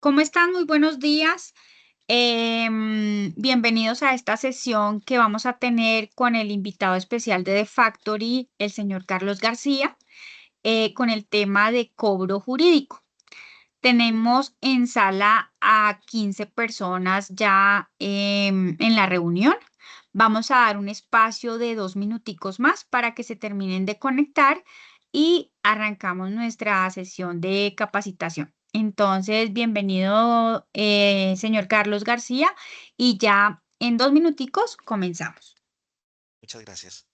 ¿Cómo están? Muy buenos días. Bienvenidos a esta sesión que vamos a tener con el invitado especial de The Factory, el señor Carlos García, con el tema de cobro jurídico. Tenemos en sala a 15 personas ya en la reunión. Vamos a dar un espacio de 2 minuticos más para que se terminen de conectar y arrancamos nuestra sesión de capacitación. Entonces, bienvenido, señor Carlos García, y ya en 2 minuticos comenzamos. Muchas gracias.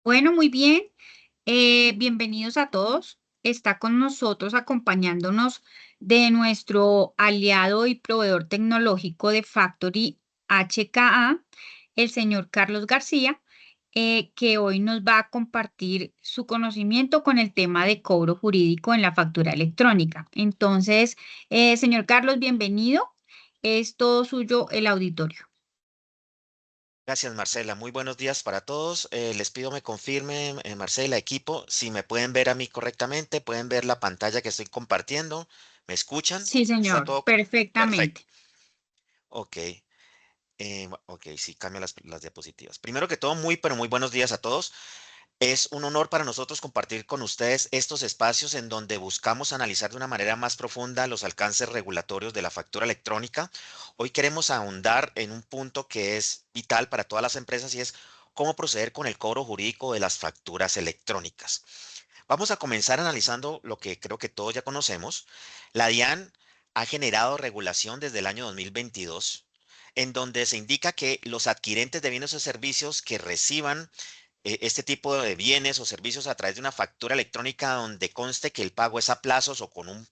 Bueno, muy bien. Bienvenidos a todos. Está con nosotros acompañándonos de nuestro aliado y proveedor tecnológico de Factory HKA, el señor Carlos García, que hoy nos va a compartir su conocimiento con el tema de cobro jurídico en la factura electrónica. Entonces, señor Carlos, bienvenido. Es todo suyo el auditorio. Gracias, Marcela. Muy buenos días para todos. Les pido me confirmen, Marcela, equipo, si me pueden ver a mí correctamente, pueden ver la pantalla que estoy compartiendo. ¿Me escuchan? Sí, ¿Está señor, todo perfecto? perfectamente. Ok. Ok, sí, cambio las diapositivas. Primero que todo, muy, pero muy buenos días a todos. Es un honor para nosotros compartir con ustedes estos espacios en donde buscamos analizar de una manera más profunda los alcances regulatorios de la factura electrónica. Hoy queremos ahondar en un punto que es vital para todas las empresas y es cómo proceder con el cobro jurídico de las facturas electrónicas. Vamos a comenzar analizando lo que creo que todos ya conocemos. La DIAN ha generado regulación desde el año 2022, en donde se indica que los adquirentes de bienes o servicios que reciban este tipo de bienes o servicios a través de una factura electrónica donde conste que el pago es a plazos o con un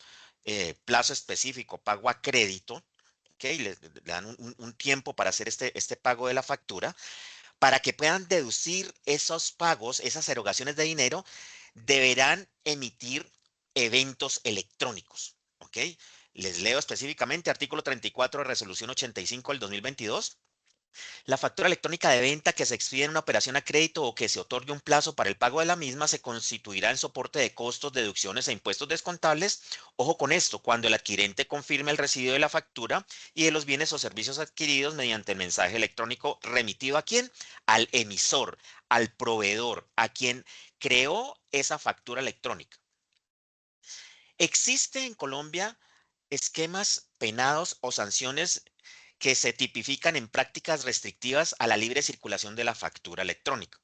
plazo específico, pago a crédito, ¿ok? Le dan un tiempo para hacer este pago de la factura, para que puedan deducir esos pagos, esas erogaciones de dinero, deberán emitir eventos electrónicos, ¿ok? Les leo específicamente artículo 34 de resolución 85 del 2022. La factura electrónica de venta que se expide en una operación a crédito o que se otorgue un plazo para el pago de la misma se constituirá en soporte de costos, deducciones e impuestos descontables. Ojo con esto, cuando el adquirente confirme el recibido de la factura y de los bienes o servicios adquiridos mediante el mensaje electrónico remitido a quién, al emisor, al proveedor, a quien creó esa factura electrónica. ¿Existe en Colombia esquemas penados o sanciones que se tipifican en prácticas restrictivas a la libre circulación de la factura electrónica?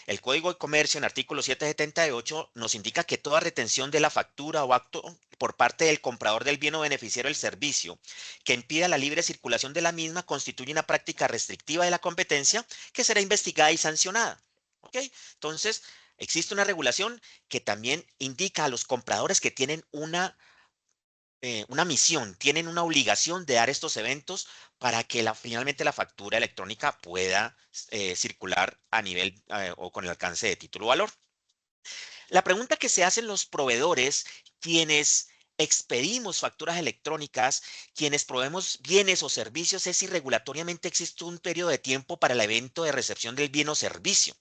El Código de Comercio en artículo 778 nos indica que toda retención de la factura o acto por parte del comprador del bien o beneficiario del servicio que impida la libre circulación de la misma constituye una práctica restrictiva de la competencia que será investigada y sancionada. ¿Ok? Entonces, existe una regulación que también indica a los compradores que tienen una misión, tienen una obligación de dar estos eventos para que finalmente la factura electrónica pueda circular a nivel o con el alcance de título o valor. La pregunta que se hacen los proveedores, quienes expedimos facturas electrónicas, quienes proveemos bienes o servicios, es si regulatoriamente existe un periodo de tiempo para el evento de recepción del bien o servicio.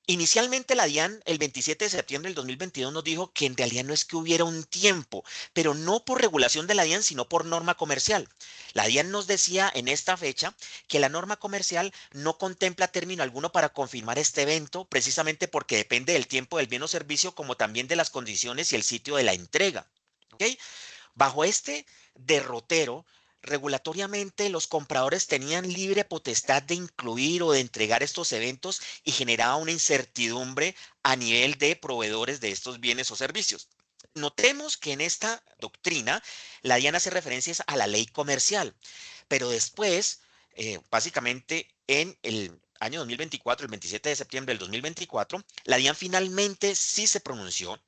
Inicialmente la DIAN el 27 de septiembre del 2022 nos dijo que en realidad no es que hubiera un tiempo, pero no por regulación de la DIAN, sino por norma comercial. La DIAN nos decía en esta fecha que la norma comercial no contempla término alguno para confirmar este evento, precisamente porque depende del tiempo del bien o servicio, como también de las condiciones y el sitio de la entrega. ¿Ok? Bajo este derrotero, regulatoriamente los compradores tenían libre potestad de incluir o de entregar estos eventos y generaba una incertidumbre a nivel de proveedores de estos bienes o servicios. Notemos que en esta doctrina la DIAN hace referencias a la ley comercial, pero después, básicamente en el año 2024, el 27 de septiembre del 2024, la DIAN finalmente sí se pronunció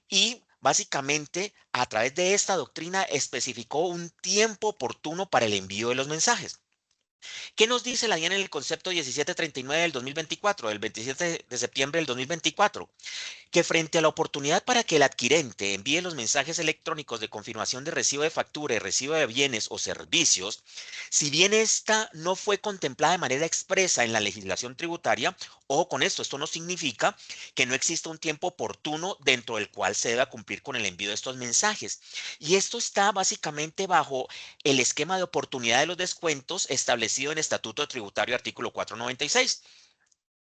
y básicamente a través de esta doctrina especificó un tiempo oportuno para el envío de los mensajes. ¿Qué nos dice la DIAN en el concepto 1739 del 2024, del 27 de septiembre del 2024? Que frente a la oportunidad para que el adquirente envíe los mensajes electrónicos de confirmación de recibo de factura y recibo de bienes o servicios, si bien esta no fue contemplada de manera expresa en la legislación tributaria, ojo con esto no significa que no exista un tiempo oportuno dentro del cual se deba cumplir con el envío de estos mensajes. Y esto está básicamente bajo el esquema de oportunidad de los descuentos establecido en Estatuto Tributario artículo 496,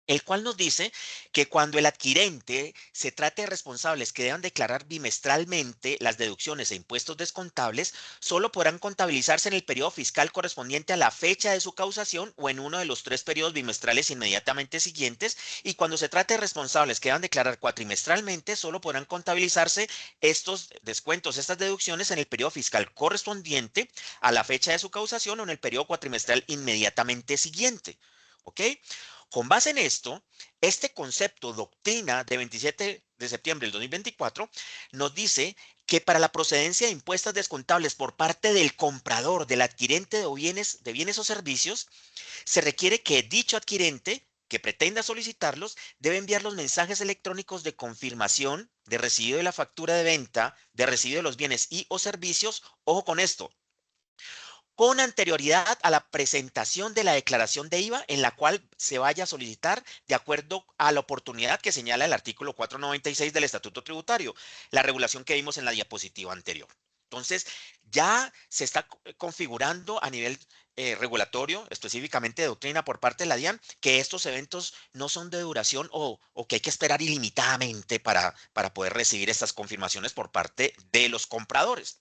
el cual nos dice que cuando el adquirente se trate de responsables que deban declarar bimestralmente las deducciones e impuestos descontables, solo podrán contabilizarse en el periodo fiscal correspondiente a la fecha de su causación o en uno de los 3 periodos bimestrales inmediatamente siguientes, y cuando se trate de responsables que deban declarar cuatrimestralmente, solo podrán contabilizarse estos descuentos, estas deducciones en el periodo fiscal correspondiente a la fecha de su causación o en el periodo cuatrimestral inmediatamente siguiente. ¿Ok? Con base en esto, este concepto, doctrina de 27 de septiembre del 2024, nos dice que para la procedencia de impuestos descontables por parte del comprador, del adquirente de bienes o servicios, se requiere que dicho adquirente que pretenda solicitarlos debe enviar los mensajes electrónicos de confirmación de recibido de la factura de venta, de recibido de los bienes y o servicios, ojo con esto, con anterioridad a la presentación de la declaración de IVA en la cual se vaya a solicitar de acuerdo a la oportunidad que señala el artículo 496 del Estatuto Tributario, la regulación que vimos en la diapositiva anterior. Entonces, ya se está configurando a nivel regulatorio, específicamente de doctrina por parte de la DIAN, que estos eventos no son de duración o que hay que esperar ilimitadamente para poder recibir estas confirmaciones por parte de los compradores.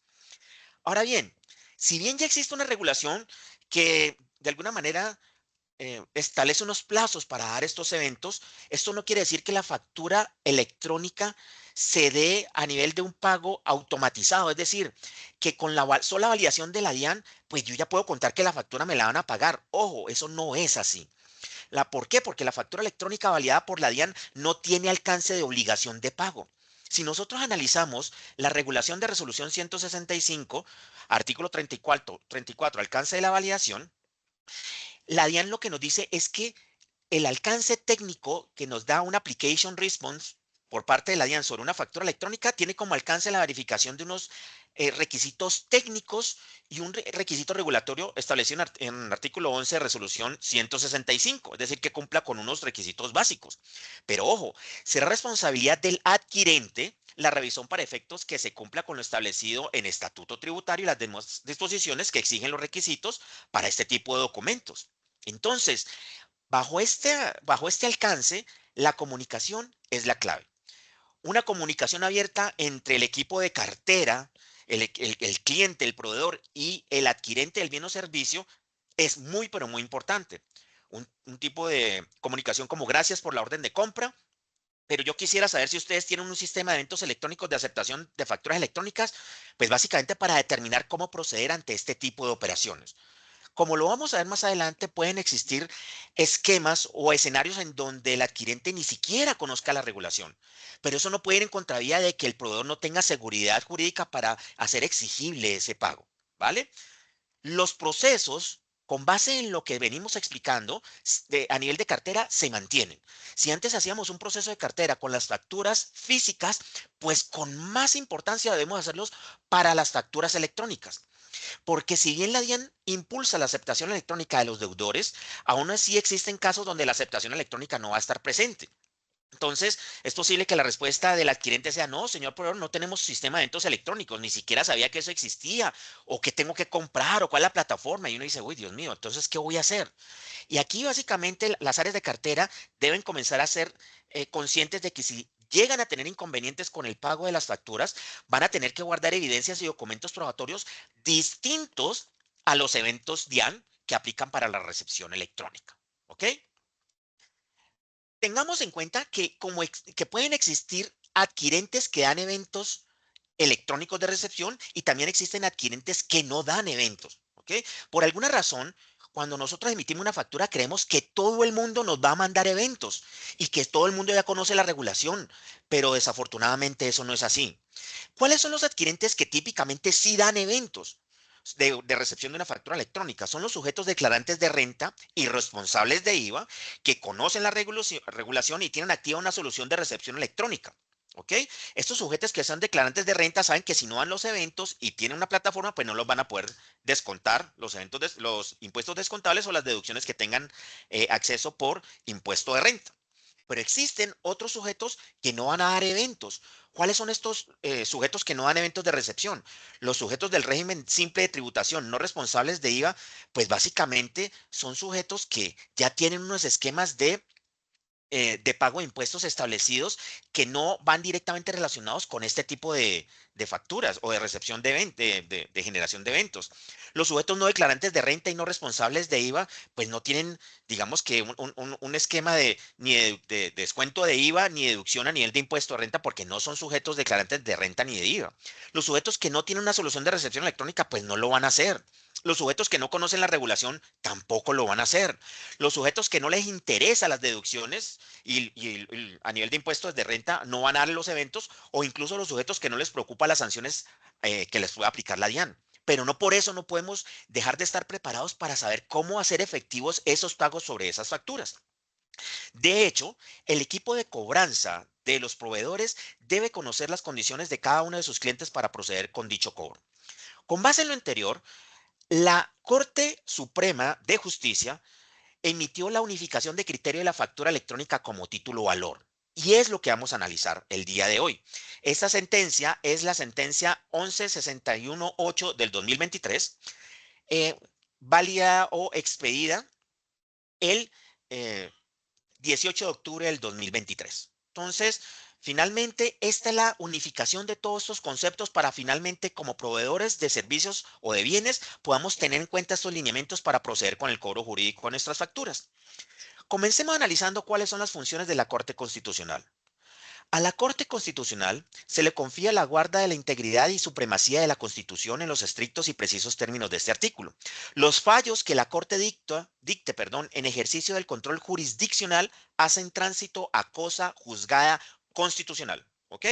Ahora bien, si bien ya existe una regulación que de alguna manera establece unos plazos para dar estos eventos, esto no quiere decir que la factura electrónica se dé a nivel de un pago automatizado, es decir, que con la sola validación de la DIAN, pues yo ya puedo contar que la factura me la van a pagar. Ojo, eso no es así. ¿Por qué? Porque la factura electrónica validada por la DIAN no tiene alcance de obligación de pago. Si nosotros analizamos la regulación de resolución 165, artículo 34, alcance de la validación, la DIAN lo que nos dice es que el alcance técnico que nos da una application response por parte de la DIAN sobre una factura electrónica tiene como alcance la verificación de unos requisitos técnicos y un requisito regulatorio establecido en el artículo 11 de resolución 165, es decir, que cumpla con unos requisitos básicos. Pero ojo, será responsabilidad del adquirente la revisión para efectos que se cumpla con lo establecido en estatuto tributario y las demás disposiciones que exigen los requisitos para este tipo de documentos. Entonces, bajo este alcance, la comunicación es la clave. Una comunicación abierta entre el equipo de cartera, el cliente, el proveedor y el adquirente del bien o servicio es muy, pero muy importante. Un tipo de comunicación como gracias por la orden de compra, pero yo quisiera saber si ustedes tienen un sistema de eventos electrónicos de aceptación de facturas electrónicas, pues básicamente para determinar cómo proceder ante este tipo de operaciones. Como lo vamos a ver más adelante, pueden existir esquemas o escenarios en donde el adquirente ni siquiera conozca la regulación, pero eso no puede ir en contravía de que el proveedor no tenga seguridad jurídica para hacer exigible ese pago, ¿vale? Los procesos con base en lo que venimos explicando, a nivel de cartera se mantienen. Si antes hacíamos un proceso de cartera con las facturas físicas, pues con más importancia debemos hacerlos para las facturas electrónicas. Porque si bien la DIAN impulsa la aceptación electrónica de los deudores, aún así existen casos donde la aceptación electrónica no va a estar presente. Entonces, es posible que la respuesta del adquirente sea, no, señor proveedor, no tenemos sistema de eventos electrónicos, ni siquiera sabía que eso existía, o que tengo que comprar, o cuál es la plataforma. Y uno dice, uy, Dios mío, entonces, ¿qué voy a hacer? Y aquí básicamente las áreas de cartera deben comenzar a ser conscientes de que si llegan a tener inconvenientes con el pago de las facturas, van a tener que guardar evidencias y documentos probatorios distintos a los eventos DIAN que aplican para la recepción electrónica. ¿Ok? Tengamos en cuenta que, que pueden existir adquirentes que dan eventos electrónicos de recepción y también existen adquirentes que no dan eventos. ¿Ok? Por alguna razón, cuando nosotros emitimos una factura, creemos que todo el mundo nos va a mandar eventos y que todo el mundo ya conoce la regulación, pero desafortunadamente eso no es así. ¿Cuáles son los adquirentes que típicamente sí dan eventos de recepción de una factura electrónica? Son los sujetos declarantes de renta y responsables de IVA que conocen la regulación y tienen activa una solución de recepción electrónica. ¿Ok? Estos sujetos que son declarantes de renta saben que si no dan los eventos y tienen una plataforma, pues no los van a poder descontar los eventos, los impuestos descontables o las deducciones que tengan acceso por impuesto de renta. Pero existen otros sujetos que no van a dar eventos. ¿Cuáles son estos sujetos que no dan eventos de recepción? Los sujetos del régimen simple de tributación no responsables de IVA, pues básicamente son sujetos que ya tienen unos esquemas de pago de impuestos establecidos que no van directamente relacionados con este tipo de facturas o de recepción de generación de eventos. Los sujetos no declarantes de renta y no responsables de IVA, pues no tienen, digamos que un esquema ni de descuento de IVA ni deducción a nivel de impuesto de renta porque no son sujetos declarantes de renta ni de IVA. Los sujetos que no tienen una solución de recepción electrónica, pues no lo van a hacer. Los sujetos que no conocen la regulación tampoco lo van a hacer. Los sujetos que no les interesa las deducciones y a nivel de impuestos de renta no van a dar los eventos o incluso los sujetos que no les preocupa las sanciones que les puede aplicar la DIAN. Pero no por eso no podemos dejar de estar preparados para saber cómo hacer efectivos esos pagos sobre esas facturas. De hecho, el equipo de cobranza de los proveedores debe conocer las condiciones de cada uno de sus clientes para proceder con dicho cobro. Con base en lo anterior, la Corte Suprema de Justicia emitió la unificación de criterio de la factura electrónica como título valor. Y es lo que vamos a analizar el día de hoy. Esta sentencia es la sentencia 11618 del 2023, eh, válida o expedida el eh, 18 de octubre del 2023. Entonces, finalmente, esta es la unificación de todos estos conceptos para finalmente, como proveedores de servicios o de bienes, podamos tener en cuenta estos lineamientos para proceder con el cobro jurídico de nuestras facturas. Comencemos analizando cuáles son las funciones de la Corte Constitucional. A la Corte Constitucional se le confía la guarda de la integridad y supremacía de la Constitución en los estrictos y precisos términos de este artículo. Los fallos que la Corte dicte en ejercicio del control jurisdiccional hacen tránsito a cosa juzgada constitucional. ¿Ok?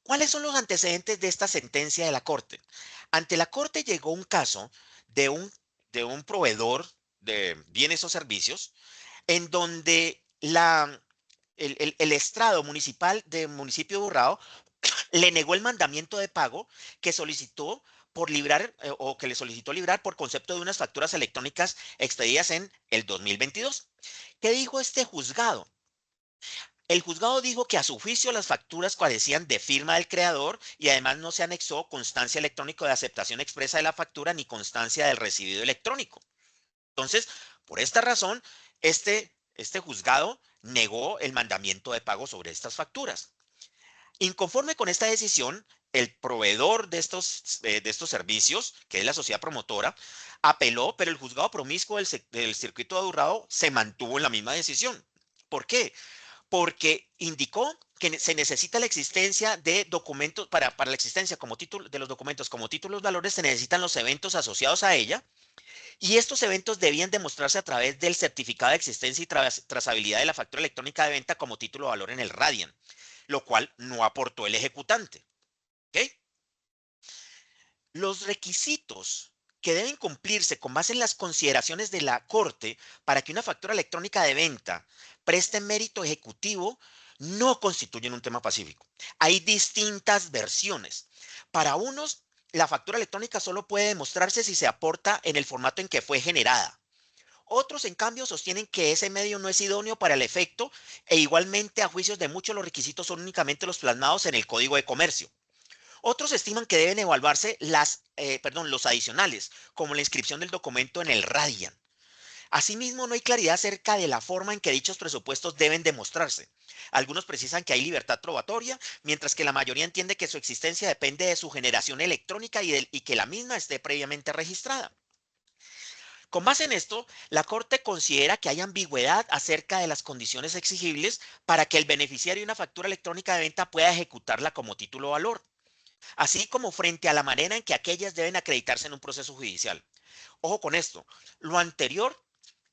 ¿Cuáles son los antecedentes de esta sentencia de la Corte? Ante la Corte llegó un caso de un proveedor de bienes o servicios en donde el estrado municipal del municipio de Urrao le negó el mandamiento de pago que solicitó por librar o que le solicitó librar por concepto de unas facturas electrónicas expedidas en el 2022. ¿Qué dijo este juzgado? El juzgado dijo que a su juicio las facturas carecían de firma del creador y además no se anexó constancia electrónica de aceptación expresa de la factura ni constancia del recibido electrónico. Entonces, por esta razón, este juzgado negó el mandamiento de pago sobre estas facturas. Inconforme con esta decisión, el proveedor de estos servicios, que es la sociedad promotora, apeló, pero el juzgado promiscuo del circuito de Urrao se mantuvo en la misma decisión. ¿Por qué? Porque indicó que se necesita la existencia de documentos, para la existencia como título de los documentos como títulos valores, se necesitan los eventos asociados a ella y estos eventos debían demostrarse a través del certificado de existencia y trazabilidad de la factura electrónica de venta como título de valor en el RADIAN, lo cual no aportó el ejecutante. ¿Ok? Los requisitos que deben cumplirse con base en las consideraciones de la Corte para que una factura electrónica de venta preste mérito ejecutivo no constituyen un tema pacífico. Hay distintas versiones. Para unos, la factura electrónica solo puede demostrarse si se aporta en el formato en que fue generada. Otros, en cambio, sostienen que ese medio no es idóneo para el efecto e igualmente a juicios de muchos los requisitos son únicamente los plasmados en el Código de Comercio. Otros estiman que deben evaluarse los adicionales, como la inscripción del documento en el RADIAN. Asimismo, no hay claridad acerca de la forma en que dichos presupuestos deben demostrarse. Algunos precisan que hay libertad probatoria, mientras que la mayoría entiende que su existencia depende de su generación electrónica y que la misma esté previamente registrada. Con base en esto, la Corte considera que hay ambigüedad acerca de las condiciones exigibles para que el beneficiario de una factura electrónica de venta pueda ejecutarla como título valor, así como frente a la manera en que aquellas deben acreditarse en un proceso judicial. Ojo con esto, lo anterior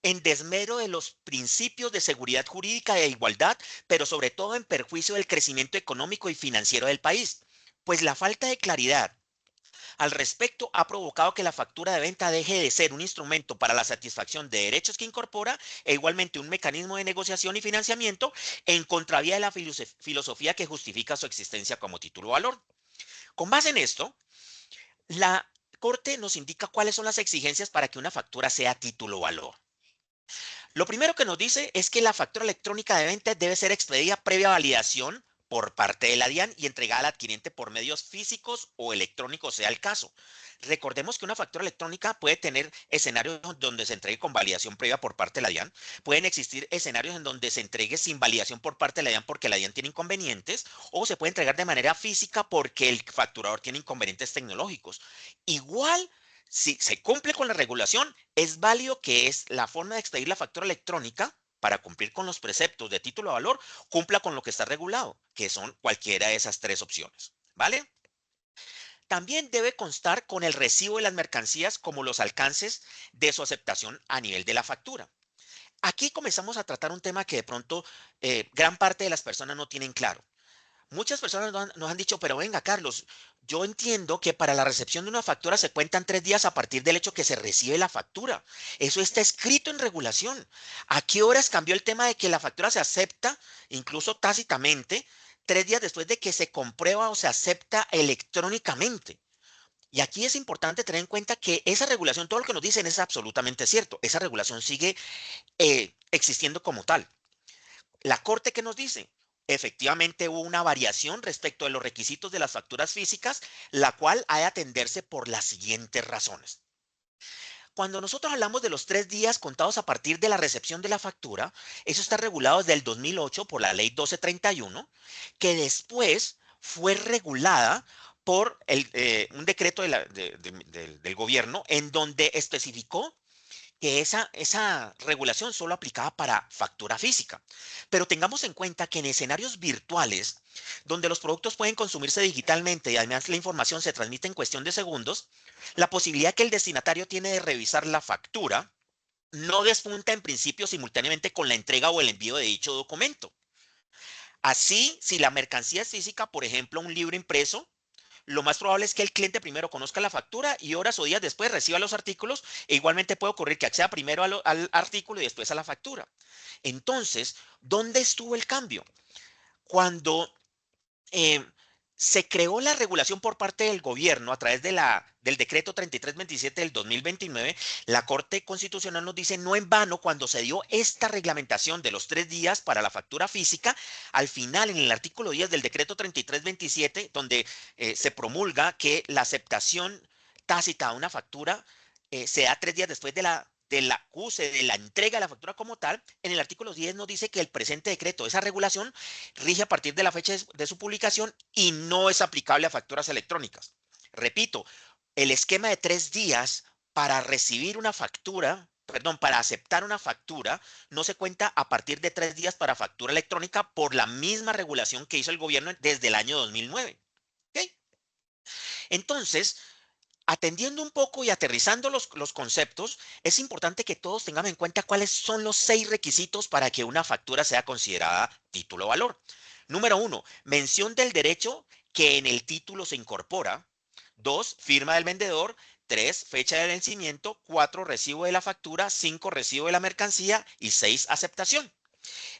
en desmedro de los principios de seguridad jurídica e igualdad, pero sobre todo en perjuicio del crecimiento económico y financiero del país, pues la falta de claridad al respecto ha provocado que la factura de venta deje de ser un instrumento para la satisfacción de derechos que incorpora e igualmente un mecanismo de negociación y financiamiento en contravía de la filosofía que justifica su existencia como título valor. Con base en esto, la Corte nos indica cuáles son las exigencias para que una factura sea título valor. Lo primero que nos dice es que la factura electrónica de venta debe ser expedida previa validación por parte de la DIAN y entregada al adquirente por medios físicos o electrónicos, sea el caso. Recordemos que una factura electrónica puede tener escenarios donde se entregue con validación previa por parte de la DIAN. Pueden existir escenarios en donde se entregue sin validación por parte de la DIAN porque la DIAN tiene inconvenientes, o se puede entregar de manera física porque el facturador tiene inconvenientes tecnológicos. Igual, si se cumple con la regulación, es válido que es la forma de expedir la factura electrónica para cumplir con los preceptos de título de valor, cumpla con lo que está regulado, que son cualquiera de esas tres opciones. ¿Vale? También debe constar con el recibo de las mercancías como los alcances de su aceptación a nivel de la factura. Aquí comenzamos a tratar un tema que de pronto gran parte de las personas no tienen claro. Muchas personas nos han dicho, pero venga, Carlos, yo entiendo que para la recepción de una factura se cuentan 3 días a partir del hecho que se recibe la factura. Eso está escrito en regulación. ¿A qué horas cambió el tema de que la factura se acepta, incluso tácitamente, 3 días después de que se comprueba o se acepta electrónicamente? Y aquí es importante tener en cuenta que esa regulación, todo lo que nos dicen es absolutamente cierto. Esa regulación sigue existiendo como tal. La Corte, ¿qué nos dice? Efectivamente hubo una variación respecto de los requisitos de las facturas físicas, la cual ha de atenderse por las siguientes razones. Cuando nosotros hablamos de los 3 días contados a partir de la recepción de la factura, eso está regulado desde el 2008 por la ley 1231, que después fue regulada por un decreto del gobierno en donde especificó que esa regulación solo aplicaba para factura física. Pero tengamos en cuenta que en escenarios virtuales, donde los productos pueden consumirse digitalmente y además la información se transmite en cuestión de segundos, la posibilidad que el destinatario tiene de revisar la factura no despunta en principio simultáneamente con la entrega o el envío de dicho documento. Así, si la mercancía es física, por ejemplo, un libro impreso, lo más probable es que el cliente primero conozca la factura y horas o días después reciba los artículos e igualmente puede ocurrir que acceda primero al artículo y después a la factura. Entonces, ¿dónde estuvo el cambio? Cuando eh, se creó la regulación por parte del gobierno a través del decreto 3327 del 2029, la Corte Constitucional nos dice no en vano cuando se dio esta reglamentación de los 3 días para la factura física, al final en el artículo 10 del decreto 3327, donde se promulga que la aceptación tácita a una factura se da 3 días después del acuse, de la entrega de la factura como tal, en el artículo 10 nos dice que el presente decreto, esa regulación, rige a partir de la fecha de su publicación y no es aplicable a facturas electrónicas. Repito, el esquema de 3 días para recibir una factura, perdón, para aceptar una factura, no se cuenta a partir de 3 días para factura electrónica por la misma regulación que hizo el gobierno desde el año 2009. ¿Okay? Entonces, atendiendo un poco y aterrizando los conceptos, es importante que todos tengamos en cuenta cuáles son los 6 requisitos para que una factura sea considerada título valor. Número 1, mención del derecho que en el título se incorpora. 2, firma del vendedor. 3, fecha de vencimiento, 4, recibo de la factura, 5, recibo de la mercancía y 6, aceptación.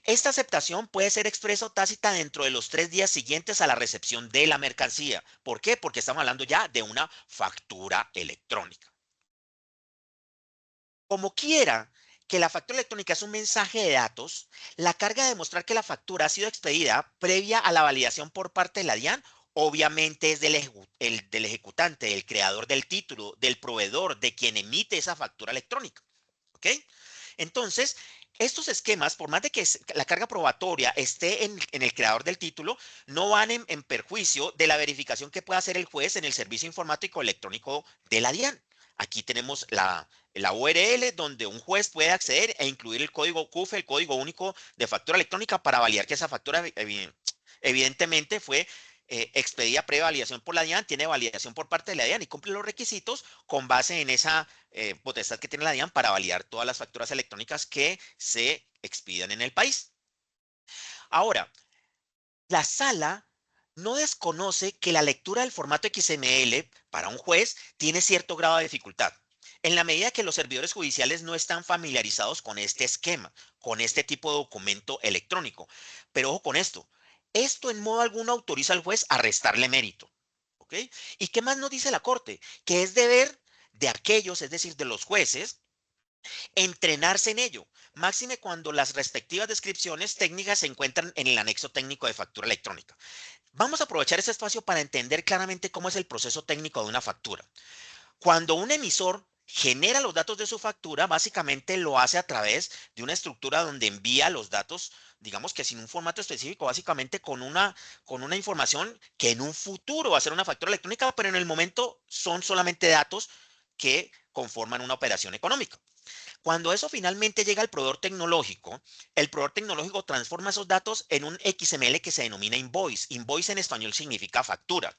Esta aceptación puede ser expresa o tácita dentro de los 3 días siguientes a la recepción de la mercancía. ¿Por qué? Porque estamos hablando ya de una factura electrónica. Como quiera que la factura electrónica es un mensaje de datos, la carga de demostrar que la factura ha sido expedida previa a la validación por parte de la DIAN, obviamente es del ejecutante, del creador del título, del proveedor, de quien emite esa factura electrónica. ¿Ok? Entonces, estos esquemas, por más de que la carga probatoria esté en el creador del título, no van en perjuicio de la verificación que pueda hacer el juez en el servicio informático electrónico de la DIAN. Aquí tenemos la URL donde un juez puede acceder e incluir el código CUFE, el código único de factura electrónica, para validar que esa factura evidentemente fue expedida previa validación por la DIAN, tiene validación por parte de la DIAN y cumple los requisitos con base en esa potestad que tiene la DIAN para validar todas las facturas electrónicas que se expidan en el país. Ahora, la sala no desconoce que la lectura del formato XML para un juez tiene cierto grado de dificultad, en la medida que los servidores judiciales no están familiarizados con este esquema, con este tipo de documento electrónico. Pero ojo con esto en modo alguno autoriza al juez a restarle mérito. ¿Ok? ¿Y qué más nos dice la Corte? Que es deber de aquellos, es decir, de los jueces, entrenarse en ello, máxime cuando las respectivas descripciones técnicas se encuentran en el anexo técnico de factura electrónica. Vamos a aprovechar este espacio para entender claramente cómo es el proceso técnico de una factura. Cuando un emisor genera los datos de su factura, básicamente lo hace a través de una estructura donde envía los datos, digamos que sin un formato específico, básicamente con una información que en un futuro va a ser una factura electrónica, pero en el momento son solamente datos que conforman una operación económica. Cuando eso finalmente llega al proveedor tecnológico, el proveedor tecnológico transforma esos datos en un XML que se denomina invoice. Invoice en español significa factura.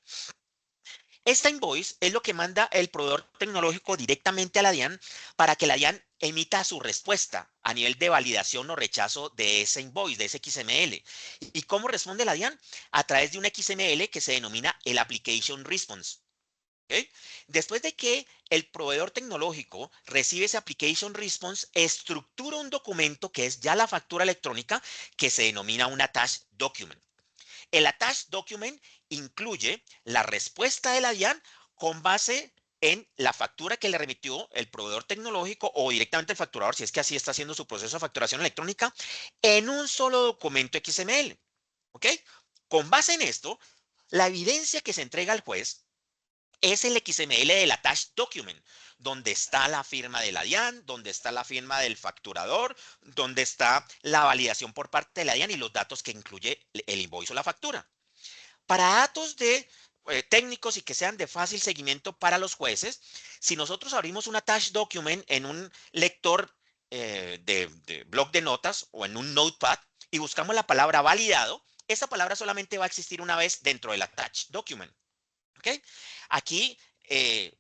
Esta invoice es lo que manda el proveedor tecnológico directamente a la DIAN para que la DIAN emita su respuesta a nivel de validación o rechazo de ese invoice, de ese XML. ¿Y cómo responde la DIAN? A través de un XML que se denomina el Application Response. ¿Ok? Después de que el proveedor tecnológico recibe ese Application Response, estructura un documento que es ya la factura electrónica, que se denomina un Attached Document. El Attached Document incluye la respuesta de la DIAN con base en la factura que le remitió el proveedor tecnológico o directamente el facturador, si es que así está haciendo su proceso de facturación electrónica, en un solo documento XML. ¿Ok? Con base en esto, la evidencia que se entrega al juez es el XML del Attached Document, donde está la firma de la DIAN, donde está la firma del facturador, donde está la validación por parte de la DIAN y los datos que incluye el invoice o la factura. Para datos técnicos y que sean de fácil seguimiento para los jueces, si nosotros abrimos un Attached Document en un lector de bloc de notas o en un notepad y buscamos la palabra validado, esa palabra solamente va a existir una vez dentro del Attached Document. ¿Ok? Aquí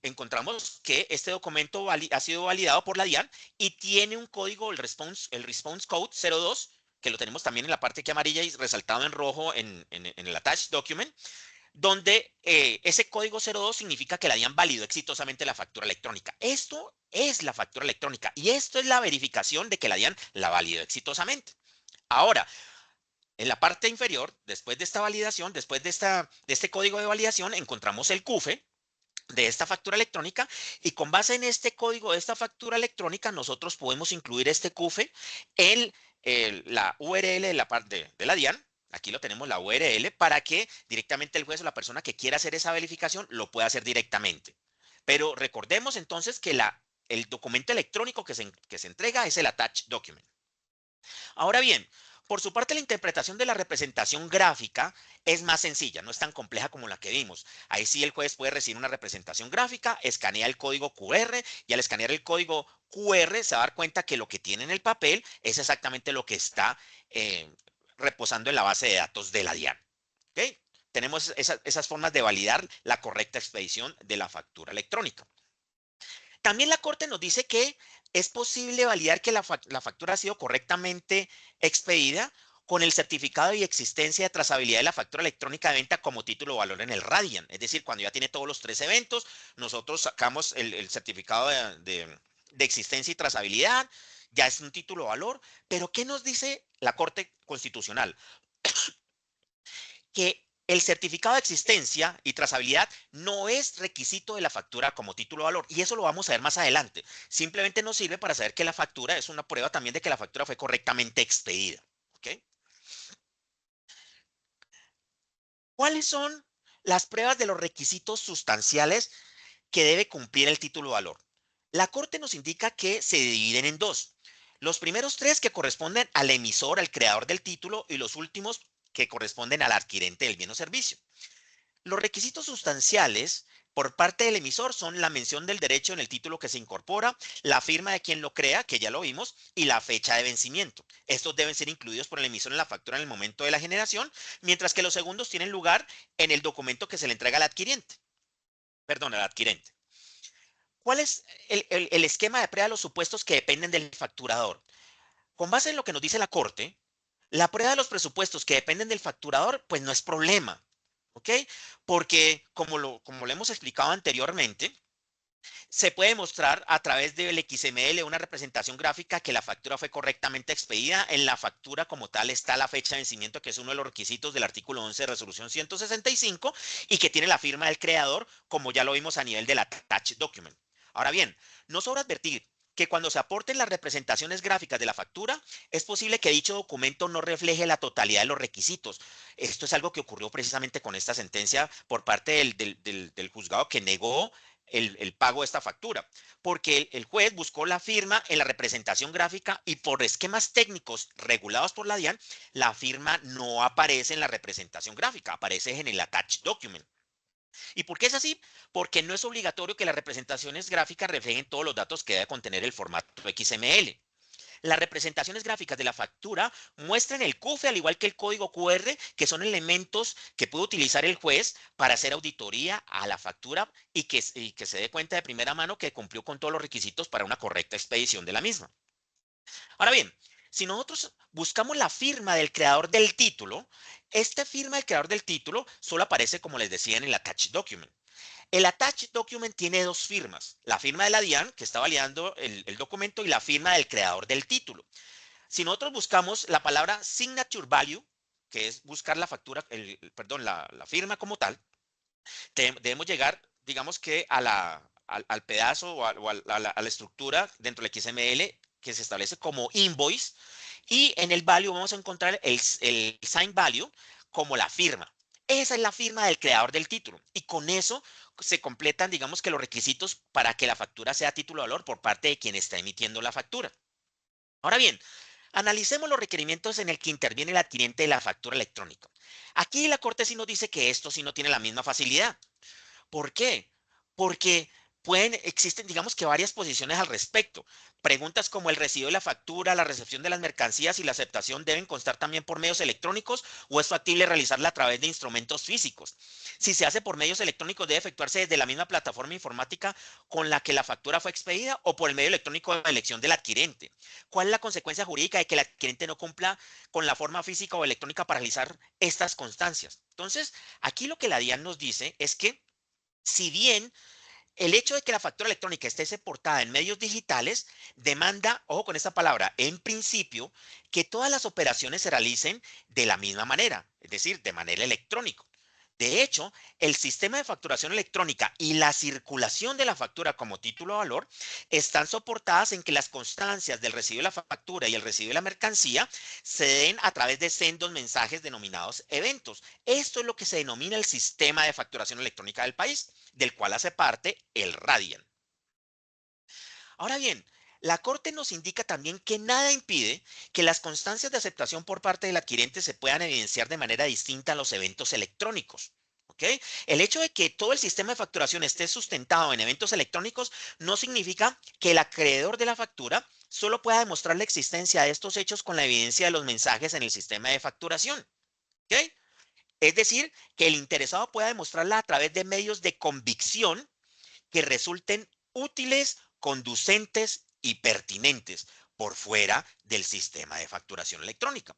encontramos que este documento ha sido validado por la DIAN y tiene un código, el response code 02, que lo tenemos también en la parte aquí amarilla y resaltado en rojo en el attached document, donde ese código 02 significa que la DIAN validó exitosamente la factura electrónica. Esto es la factura electrónica y esto es la verificación de que la DIAN la validó exitosamente. Ahora, en la parte inferior, después de esta validación, después de este código de validación, encontramos el CUFE de esta factura electrónica y con base en este código de esta factura electrónica nosotros podemos incluir este CUFE en la URL de la parte de la DIAN. Aquí lo tenemos, la URL, para que directamente el juez o la persona que quiera hacer esa verificación lo pueda hacer directamente. Pero recordemos entonces que el documento electrónico que se entrega es el attached document. Ahora bien, por su parte, la interpretación de la representación gráfica es más sencilla, no es tan compleja como la que vimos. Ahí sí el juez puede recibir una representación gráfica, escanea el código QR y al escanear el código QR se va a dar cuenta que lo que tiene en el papel es exactamente lo que está reposando en la base de datos de la DIAN. ¿Ok? Tenemos esas formas de validar la correcta expedición de la factura electrónica. También la Corte nos dice que es posible validar que la factura ha sido correctamente expedida con el certificado y existencia de trazabilidad de la factura electrónica de venta como título o valor en el Radian. Es decir, cuando ya tiene todos los 3 eventos, nosotros sacamos el certificado de existencia y trazabilidad, ya es un título o valor. Pero ¿qué nos dice la Corte Constitucional? Que el certificado de existencia y trazabilidad no es requisito de la factura como título o valor, y eso lo vamos a ver más adelante. Simplemente nos sirve para saber que la factura es una prueba también de que la factura fue correctamente expedida. ¿Ok? ¿Cuáles son las pruebas de los requisitos sustanciales que debe cumplir el título o valor? La Corte nos indica que se dividen en dos. Los primeros 3 que corresponden al emisor, al creador del título, y los últimos que corresponden al adquirente del bien o servicio. Los requisitos sustanciales por parte del emisor son la mención del derecho en el título que se incorpora, la firma de quien lo crea, que ya lo vimos, y la fecha de vencimiento. Estos deben ser incluidos por el emisor en la factura en el momento de la generación, mientras que los segundos tienen lugar en el documento que se le entrega al adquirente. Perdón, al adquirente. ¿Cuál es el esquema de prueba de los supuestos que dependen del facturador? Con base en lo que nos dice la Corte, la prueba de los presupuestos que dependen del facturador, pues no es problema. ¿Ok? Porque como lo hemos explicado anteriormente, se puede mostrar a través del XML una representación gráfica que la factura fue correctamente expedida. En la factura como tal está la fecha de vencimiento, que es uno de los requisitos del artículo 11 de resolución 165 y que tiene la firma del creador, como ya lo vimos a nivel del attached document. Ahora bien, no sobra advertir que cuando se aporten las representaciones gráficas de la factura, es posible que dicho documento no refleje la totalidad de los requisitos. Esto es algo que ocurrió precisamente con esta sentencia por parte del juzgado que negó el pago de esta factura, porque el juez buscó la firma en la representación gráfica y por esquemas técnicos regulados por la DIAN, la firma no aparece en la representación gráfica, aparece en el attached document. ¿Y por qué es así? Porque no es obligatorio que las representaciones gráficas reflejen todos los datos que debe contener el formato XML. Las representaciones gráficas de la factura muestran el CUFE al igual que el código QR, que son elementos que puede utilizar el juez para hacer auditoría a la factura y que se dé cuenta de primera mano que cumplió con todos los requisitos para una correcta expedición de la misma. Ahora bien, si nosotros buscamos la firma del creador del título, esta firma del creador del título solo aparece, como les decía, en el attached document. El attached document tiene dos firmas, la firma de la DIAN, que está validando el documento, y la firma del creador del título. Si nosotros buscamos la palabra signature value, que es buscar la factura, perdón, la firma como tal, debemos llegar, digamos que al pedazo o a la estructura dentro del XML que se establece como invoice, y en el value vamos a encontrar el sign value como la firma. Esa es la firma del creador del título. Y con eso se completan, digamos que los requisitos para que la factura sea título de valor por parte de quien está emitiendo la factura. Ahora bien, analicemos los requerimientos en el que interviene el adquirente de la factura electrónica. Aquí la Corte sí nos dice que esto sí no tiene la misma facilidad. ¿Por qué? Porque existen, digamos que varias posiciones al respecto. Preguntas como el recibo de la factura, la recepción de las mercancías y la aceptación deben constar también por medios electrónicos o es factible realizarla a través de instrumentos físicos. Si se hace por medios electrónicos, debe efectuarse desde la misma plataforma informática con la que la factura fue expedida o por el medio electrónico de elección del adquirente. ¿Cuál es la consecuencia jurídica de que el adquirente no cumpla con la forma física o electrónica para realizar estas constancias? Entonces, aquí lo que la DIAN nos dice es que si bien el hecho de que la factura electrónica esté soportada en medios digitales demanda, ojo con esta palabra, en principio, que todas las operaciones se realicen de la misma manera, es decir, de manera electrónica. De hecho, el sistema de facturación electrónica y la circulación de la factura como título de valor están soportadas en que las constancias del recibo de la factura y el recibo de la mercancía se den a través de sendos mensajes denominados eventos. Esto es lo que se denomina el sistema de facturación electrónica del país, del cual hace parte el Radian. Ahora bien, la Corte nos indica también que nada impide que las constancias de aceptación por parte del adquirente se puedan evidenciar de manera distinta en los eventos electrónicos. ¿Ok? El hecho de que todo el sistema de facturación esté sustentado en eventos electrónicos no significa que el acreedor de la factura solo pueda demostrar la existencia de estos hechos con la evidencia de los mensajes en el sistema de facturación. ¿Ok? Es decir, que el interesado pueda demostrarla a través de medios de convicción que resulten útiles, conducentes y pertinentes por fuera del sistema de facturación electrónica.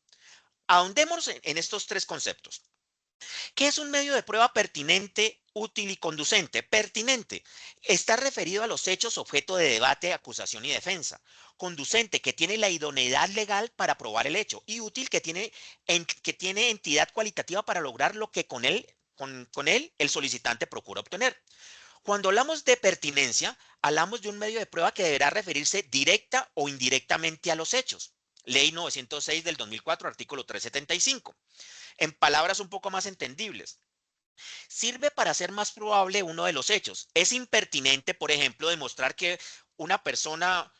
Ahondémonos en estos tres conceptos. ¿Qué es un medio de prueba pertinente, útil y conducente? Pertinente está referido a los hechos objeto de debate, acusación y defensa. Conducente, que tiene la idoneidad legal para probar el hecho. Y útil, que tiene entidad cualitativa para lograr lo que con él el solicitante procura obtener. Cuando hablamos de pertinencia, hablamos de un medio de prueba que deberá referirse directa o indirectamente a los hechos. Ley 906 del 2004, artículo 375. En palabras un poco más entendibles, sirve para hacer más probable uno de los hechos. Es impertinente, por ejemplo, demostrar que una persona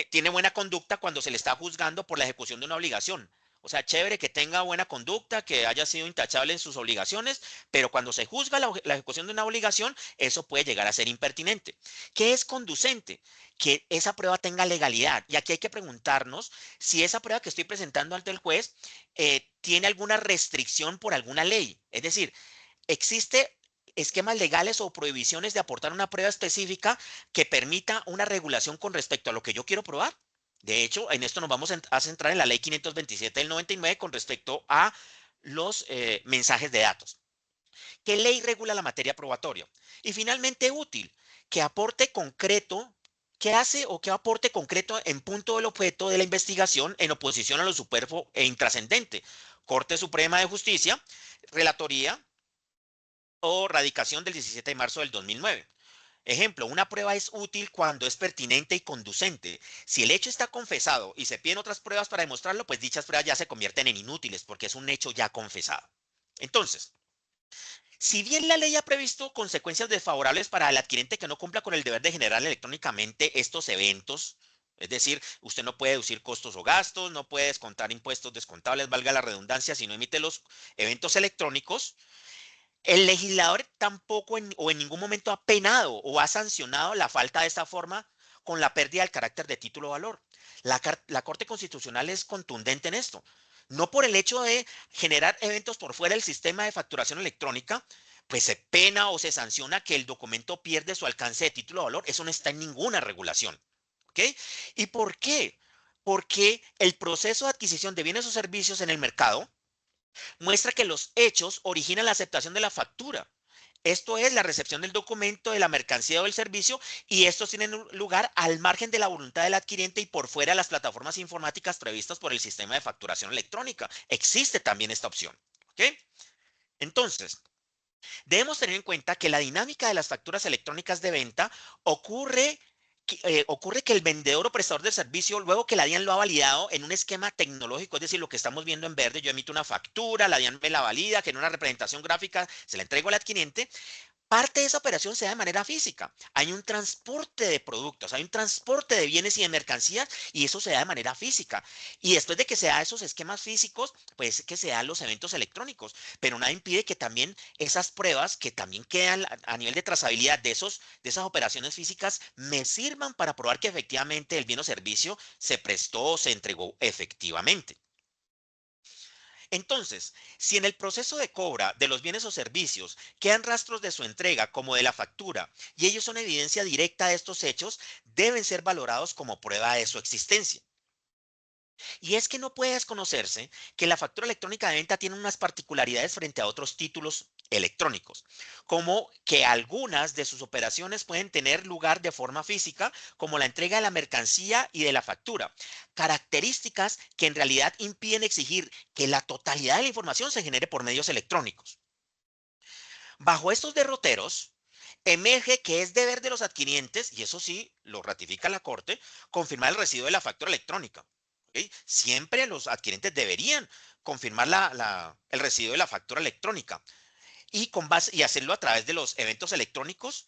tiene buena conducta cuando se le está juzgando por la ejecución de una obligación. O sea, chévere que tenga buena conducta, que haya sido intachable en sus obligaciones, pero cuando se juzga la ejecución de una obligación, eso puede llegar a ser impertinente. ¿Qué es conducente? Que esa prueba tenga legalidad. Y aquí hay que preguntarnos si esa prueba que estoy presentando ante el juez tiene alguna restricción por alguna ley. Es decir, existe esquemas legales o prohibiciones de aportar una prueba específica que permita una regulación con respecto a lo que yo quiero probar. De hecho, en esto nos vamos a centrar en la ley 527 del 99 con respecto a los mensajes de datos. ¿Qué ley regula la materia probatoria? Y finalmente, útil, que aporte concreto, que hace o que aporte concreto en punto del objeto de la investigación en oposición a lo superfluo e intrascendente. Corte Suprema de Justicia, Relatoría o radicación del 17 de marzo del 2009. Ejemplo, una prueba es útil cuando es pertinente y conducente. Si el hecho está confesado y se piden otras pruebas para demostrarlo, pues dichas pruebas ya se convierten en inútiles porque es un hecho ya confesado. Entonces, si bien la ley ha previsto consecuencias desfavorables para el adquirente que no cumpla con el deber de generar electrónicamente estos eventos, es decir, usted no puede deducir costos o gastos, no puede descontar impuestos descontables, valga la redundancia, si no emite los eventos electrónicos, el legislador tampoco o en ningún momento ha penado o ha sancionado la falta de esta forma con la pérdida del carácter de título o valor. La Corte Constitucional es contundente en esto. No por el hecho de generar eventos por fuera del sistema de facturación electrónica, pues se pena o se sanciona que el documento pierde su alcance de título o valor. Eso no está en ninguna regulación. ¿Ok? ¿Y por qué? Porque el proceso de adquisición de bienes o servicios en el mercado muestra que los hechos originan la aceptación de la factura. Esto es la recepción del documento, de la mercancía o del servicio, y estos tienen lugar al margen de la voluntad del adquirente y por fuera de las plataformas informáticas previstas por el sistema de facturación electrónica. Existe también esta opción. ¿Ok? Entonces, debemos tener en cuenta que la dinámica de las facturas electrónicas de venta ocurre que el vendedor o prestador del servicio, luego que la DIAN lo ha validado en un esquema tecnológico, es decir, lo que estamos viendo en verde, yo emito una factura, la DIAN me la valida, que en una representación gráfica se la entrego al adquirente. Parte de esa operación se da de manera física. Hay un transporte de productos, hay un transporte de bienes y de mercancías y eso se da de manera física. Y después de que se da esos esquemas físicos, pues que se dan los eventos electrónicos. Pero nada impide que también esas pruebas que también quedan a nivel de trazabilidad de esas operaciones físicas me sirvan para probar que efectivamente el bien o servicio se prestó o se entregó efectivamente. Entonces, si en el proceso de cobra de los bienes o servicios quedan rastros de su entrega como de la factura y ellos son evidencia directa de estos hechos, deben ser valorados como prueba de su existencia. Y es que no puede desconocerse que la factura electrónica de venta tiene unas particularidades frente a otros títulos electrónicos, como que algunas de sus operaciones pueden tener lugar de forma física, como la entrega de la mercancía y de la factura, características que en realidad impiden exigir que la totalidad de la información se genere por medios electrónicos. Bajo estos derroteros, emerge que es deber de los adquirientes, y eso sí, lo ratifica la Corte, confirmar el residuo de la factura electrónica. ¿Ok? Siempre los adquirentes deberían confirmar el residuo de la factura electrónica y hacerlo a través de los eventos electrónicos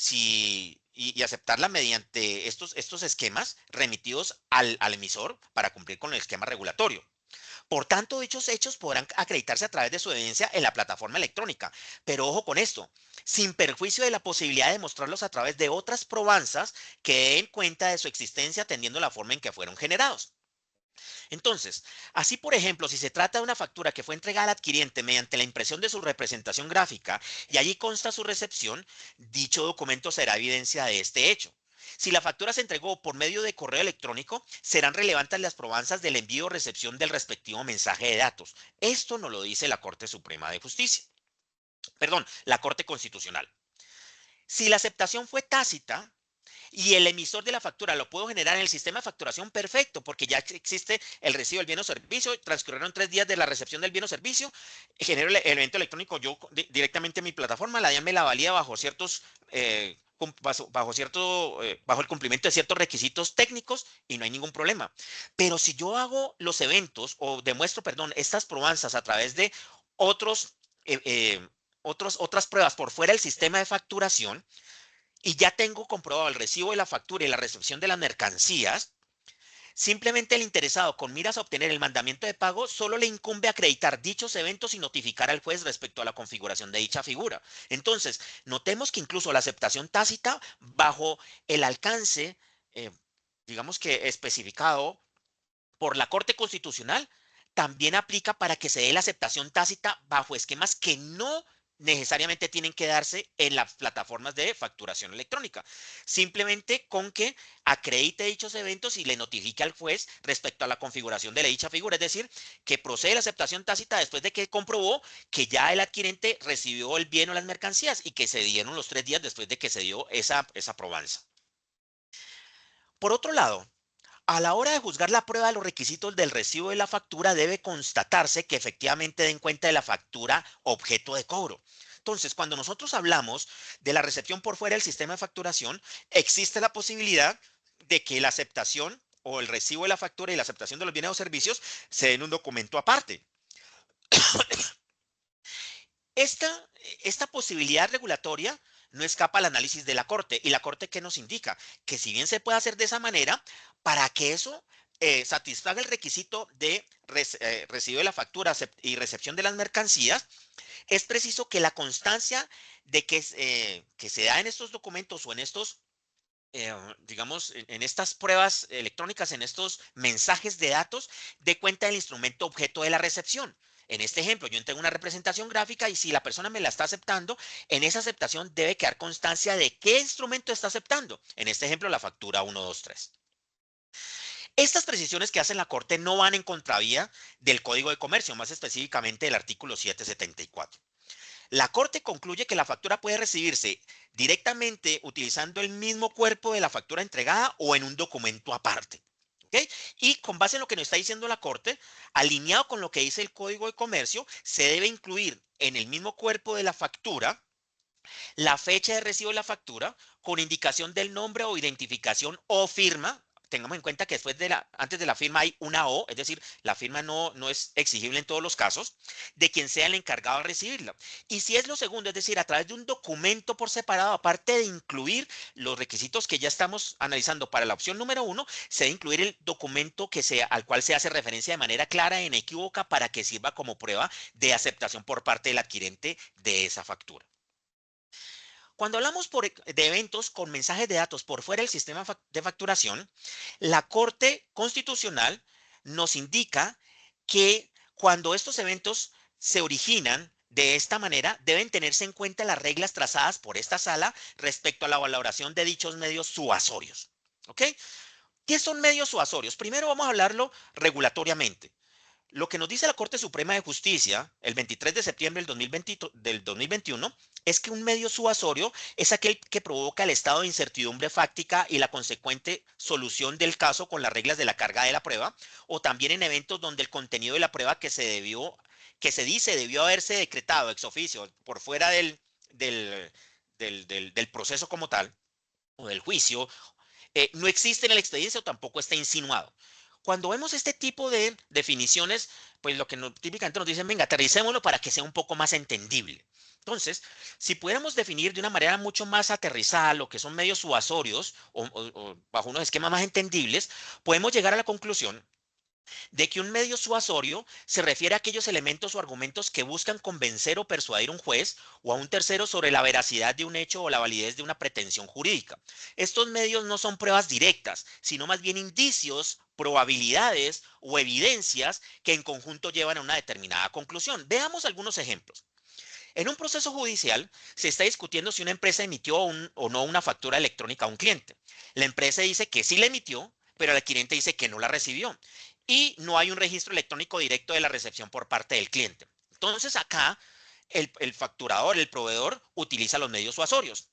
y aceptarla mediante estos esquemas remitidos al emisor para cumplir con el esquema regulatorio. Por tanto, dichos hechos podrán acreditarse a través de su evidencia en la plataforma electrónica. Pero ojo con esto, sin perjuicio de la posibilidad de mostrarlos a través de otras probanzas que den cuenta de su existencia atendiendo la forma en que fueron generados. Entonces, así por ejemplo, si se trata de una factura que fue entregada al adquiriente mediante la impresión de su representación gráfica y allí consta su recepción, dicho documento será evidencia de este hecho. Si la factura se entregó por medio de correo electrónico, serán relevantes las probanzas del envío o recepción del respectivo mensaje de datos. Esto nos lo dice la Corte Suprema de Justicia. Perdón, la Corte Constitucional. Si la aceptación fue tácita, y el emisor de la factura lo puedo generar en el sistema de facturación, perfecto, porque ya existe el recibo del bien o servicio, transcurrieron 3 días de la recepción del bien o servicio, genero el evento electrónico yo directamente en mi plataforma, la DIAN me la valida bajo ciertos, bajo el cumplimiento de ciertos requisitos técnicos y no hay ningún problema. Pero si yo hago los eventos o demuestro, perdón, estas probanzas a través de otros, otras pruebas por fuera del sistema de facturación, y ya tengo comprobado el recibo de la factura y la recepción de las mercancías, simplemente el interesado con miras a obtener el mandamiento de pago solo le incumbe acreditar dichos eventos y notificar al juez respecto a la configuración de dicha figura. Entonces, notemos que incluso la aceptación tácita bajo el alcance, eh, digamos que especificado por la Corte Constitucional, también aplica para que se dé la aceptación tácita bajo esquemas que no necesariamente tienen que darse en las plataformas de facturación electrónica. Simplemente con que acredite dichos eventos y le notifique al juez respecto a la configuración de la dicha figura. Es decir, que procede la aceptación tácita después de que comprobó que ya el adquirente recibió el bien o las mercancías y que se dieron los 3 días después de que se dio esa probanza. Por otro lado, a la hora de juzgar la prueba de los requisitos del recibo de la factura, debe constatarse que efectivamente den cuenta de la factura objeto de cobro. Entonces, cuando nosotros hablamos de la recepción por fuera del sistema de facturación, existe la posibilidad de que la aceptación o el recibo de la factura y la aceptación de los bienes o servicios se den un documento aparte. Esta, esta posibilidad regulatoria no escapa al análisis de la Corte. ¿Y la Corte qué nos indica? Que si bien se puede hacer de esa manera, para que eso satisfaga el requisito de recibo de la factura y recepción de las mercancías, es preciso que la constancia de que se da en estos documentos o en estos digamos, en estas pruebas electrónicas, en estos mensajes de datos, dé cuenta del instrumento objeto de la recepción. En este ejemplo, yo tengo una representación gráfica y si la persona me la está aceptando, en esa aceptación debe quedar constancia de qué instrumento está aceptando. En este ejemplo, la factura 123. Estas precisiones que hace la Corte no van en contravía del Código de Comercio, más específicamente del artículo 774. La Corte concluye que la factura puede recibirse directamente utilizando el mismo cuerpo de la factura entregada o en un documento aparte. ¿Okay? Y con base en lo que nos está diciendo la Corte, alineado con lo que dice el Código de Comercio, se debe incluir en el mismo cuerpo de la factura la fecha de recibo de la factura con indicación del nombre o identificación o firma. Tengamos en cuenta que antes de la firma hay una O, es decir, la firma no es exigible en todos los casos, de quien sea el encargado de recibirla. Y si es lo segundo, es decir, a través de un documento por separado, aparte de incluir los requisitos que ya estamos analizando para la opción número 1, se debe incluir el documento al cual se hace referencia de manera clara e inequívoca para que sirva como prueba de aceptación por parte del adquirente de esa factura. Cuando hablamos de eventos con mensajes de datos por fuera del sistema de facturación, la Corte Constitucional nos indica que cuando estos eventos se originan de esta manera, deben tenerse en cuenta las reglas trazadas por esta sala respecto a la valoración de dichos medios suasorios. ¿Ok? ¿Qué son medios suasorios? Primero vamos a hablarlo regulatoriamente. Lo que nos dice la Corte Suprema de Justicia el 23 de septiembre del 2021 es que un medio suasorio es aquel que provoca el estado de incertidumbre fáctica y la consecuente solución del caso con las reglas de la carga de la prueba, o también en eventos donde el contenido de la prueba que se dice debió haberse decretado ex oficio por fuera del, del proceso como tal, o del juicio, no existe en el expediente o tampoco está insinuado. Cuando vemos este tipo de definiciones, pues lo que típicamente nos dicen, venga, aterricémoslo para que sea un poco más entendible. Entonces, si pudiéramos definir de una manera mucho más aterrizada lo que son medios suasorios o bajo unos esquemas más entendibles, podemos llegar a la conclusión de que un medio suasorio se refiere a aquellos elementos o argumentos que buscan convencer o persuadir a un juez o a un tercero sobre la veracidad de un hecho o la validez de una pretensión jurídica. Estos medios no son pruebas directas, sino más bien indicios, probabilidades o evidencias que en conjunto llevan a una determinada conclusión. Veamos algunos ejemplos. En un proceso judicial se está discutiendo si una empresa emitió o no una factura electrónica a un cliente. La empresa dice que sí la emitió, pero el adquirente dice que no la recibió. Y no hay un registro electrónico directo de la recepción por parte del cliente. Entonces acá el facturador, el proveedor, utiliza los medios suasorios.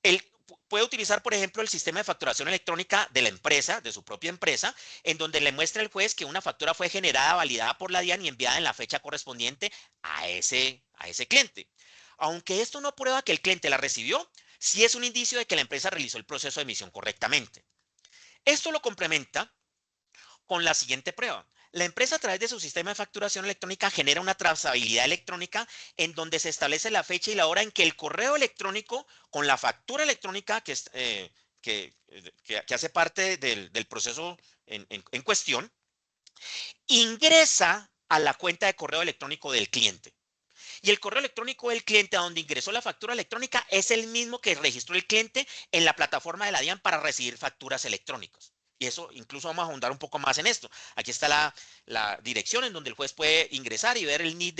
Él puede utilizar, por ejemplo, el sistema de facturación electrónica de la empresa, de su propia empresa, en donde le muestra al juez que una factura fue generada, validada por la DIAN y enviada en la fecha correspondiente a ese cliente. Aunque esto no prueba que el cliente la recibió, sí es un indicio de que la empresa realizó el proceso de emisión correctamente. Esto lo complementa con la siguiente prueba. La empresa a través de su sistema de facturación electrónica genera una trazabilidad electrónica en donde se establece la fecha y la hora en que el correo electrónico con la factura electrónica que hace parte del proceso en cuestión ingresa a la cuenta de correo electrónico del cliente. Y el correo electrónico del cliente a donde ingresó la factura electrónica es el mismo que registró el cliente en la plataforma de la DIAN para recibir facturas electrónicas. Y eso incluso vamos a ahondar un poco más en esto. Aquí está la dirección en donde el juez puede ingresar y ver el NID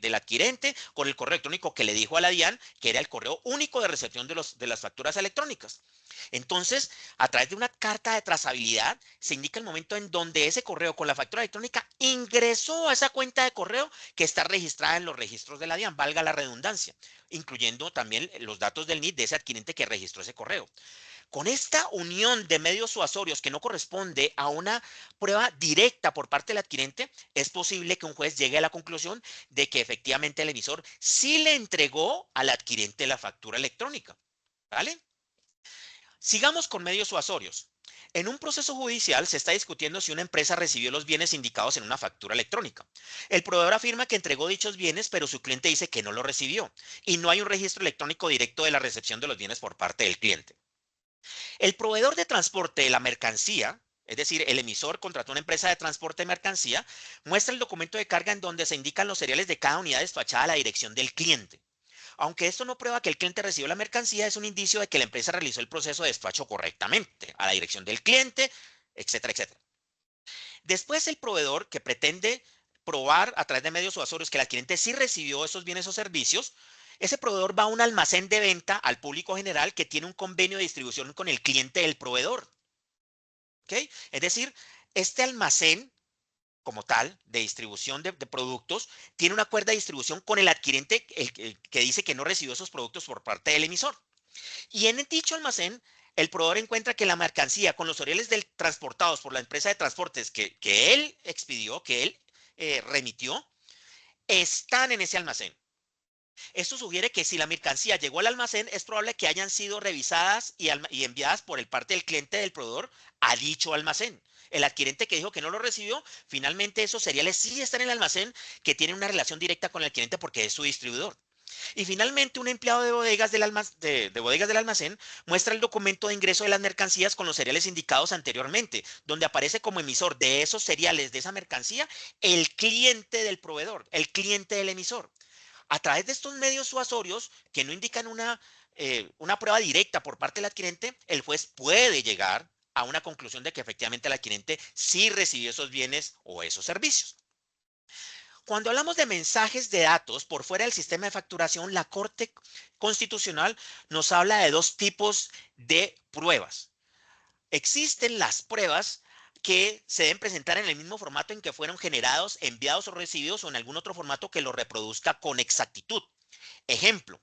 del adquirente con el correo electrónico que le dijo a la DIAN que era el correo único de recepción de las facturas electrónicas. Entonces, a través de una carta de trazabilidad, se indica el momento en donde ese correo con la factura electrónica ingresó a esa cuenta de correo que está registrada en los registros de la DIAN, valga la redundancia, incluyendo también los datos del NID de ese adquirente que registró ese correo. Con esta unión de medios suasorios que no corresponde a una prueba directa por parte del adquirente, es posible que un juez llegue a la conclusión de que efectivamente el emisor sí le entregó al adquirente la factura electrónica. ¿Vale? Sigamos con medios suasorios. En un proceso judicial se está discutiendo si una empresa recibió los bienes indicados en una factura electrónica. El proveedor afirma que entregó dichos bienes, pero su cliente dice que no lo recibió y no hay un registro electrónico directo de la recepción de los bienes por parte del cliente. El proveedor de transporte de la mercancía, es decir, el emisor contrató una empresa de transporte de mercancía, muestra el documento de carga en donde se indican los seriales de cada unidad despachada a la dirección del cliente. Aunque esto no prueba que el cliente recibió la mercancía, es un indicio de que la empresa realizó el proceso de despacho correctamente, a la dirección del cliente, etcétera, etcétera. Después, el proveedor que pretende probar a través de medios suasorios que el adquirente sí recibió esos bienes o servicios, ese proveedor va a un almacén de venta al público general que tiene un convenio de distribución con el cliente del proveedor. ¿Ok? Es decir, este almacén como tal, de distribución de productos, tiene un acuerdo de distribución con el adquirente que dice que no recibió esos productos por parte del emisor. Y en dicho almacén, el proveedor encuentra que la mercancía con los orioles transportados por la empresa de transportes que él expidió, que él remitió, están en ese almacén. Esto sugiere que si la mercancía llegó al almacén, es probable que hayan sido revisadas y enviadas por el parte del cliente del proveedor a dicho almacén. El adquirente que dijo que no lo recibió, finalmente esos cereales sí están en el almacén, que tiene una relación directa con el adquirente porque es su distribuidor. Y finalmente, un empleado de bodegas del almacén muestra el documento de ingreso de las mercancías con los cereales indicados anteriormente, donde aparece como emisor de esos cereales, de esa mercancía, el cliente del proveedor, el cliente del emisor. A través de estos medios suasorios que no indican una prueba directa por parte del adquirente, el juez puede llegar a una conclusión de que efectivamente el adquirente sí recibió esos bienes o esos servicios. Cuando hablamos de mensajes de datos por fuera del sistema de facturación, la Corte Constitucional nos habla de dos tipos de pruebas. Existen las pruebas que se deben presentar en el mismo formato en que fueron generados, enviados o recibidos o en algún otro formato que lo reproduzca con exactitud. Ejemplo,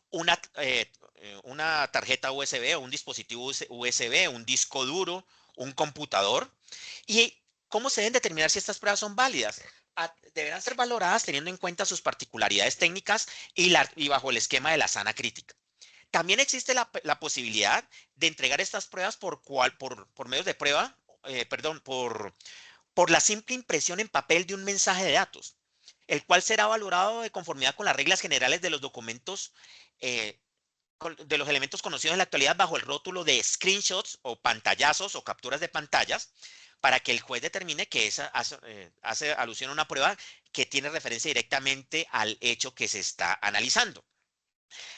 una tarjeta USB o un dispositivo USB, un disco duro, un computador. ¿Y cómo se deben determinar si estas pruebas son válidas? Deberán ser valoradas teniendo en cuenta sus particularidades técnicas y bajo el esquema de la sana crítica. También existe la posibilidad de entregar estas pruebas por medios de prueba, perdón, por la simple impresión en papel de un mensaje de datos, el cual será valorado de conformidad con las reglas generales de los documentos, eh, de los elementos conocidos en la actualidad bajo el rótulo de screenshots o pantallazos o capturas de pantallas, para que el juez determine que esa hace alusión a una prueba que tiene referencia directamente al hecho que se está analizando.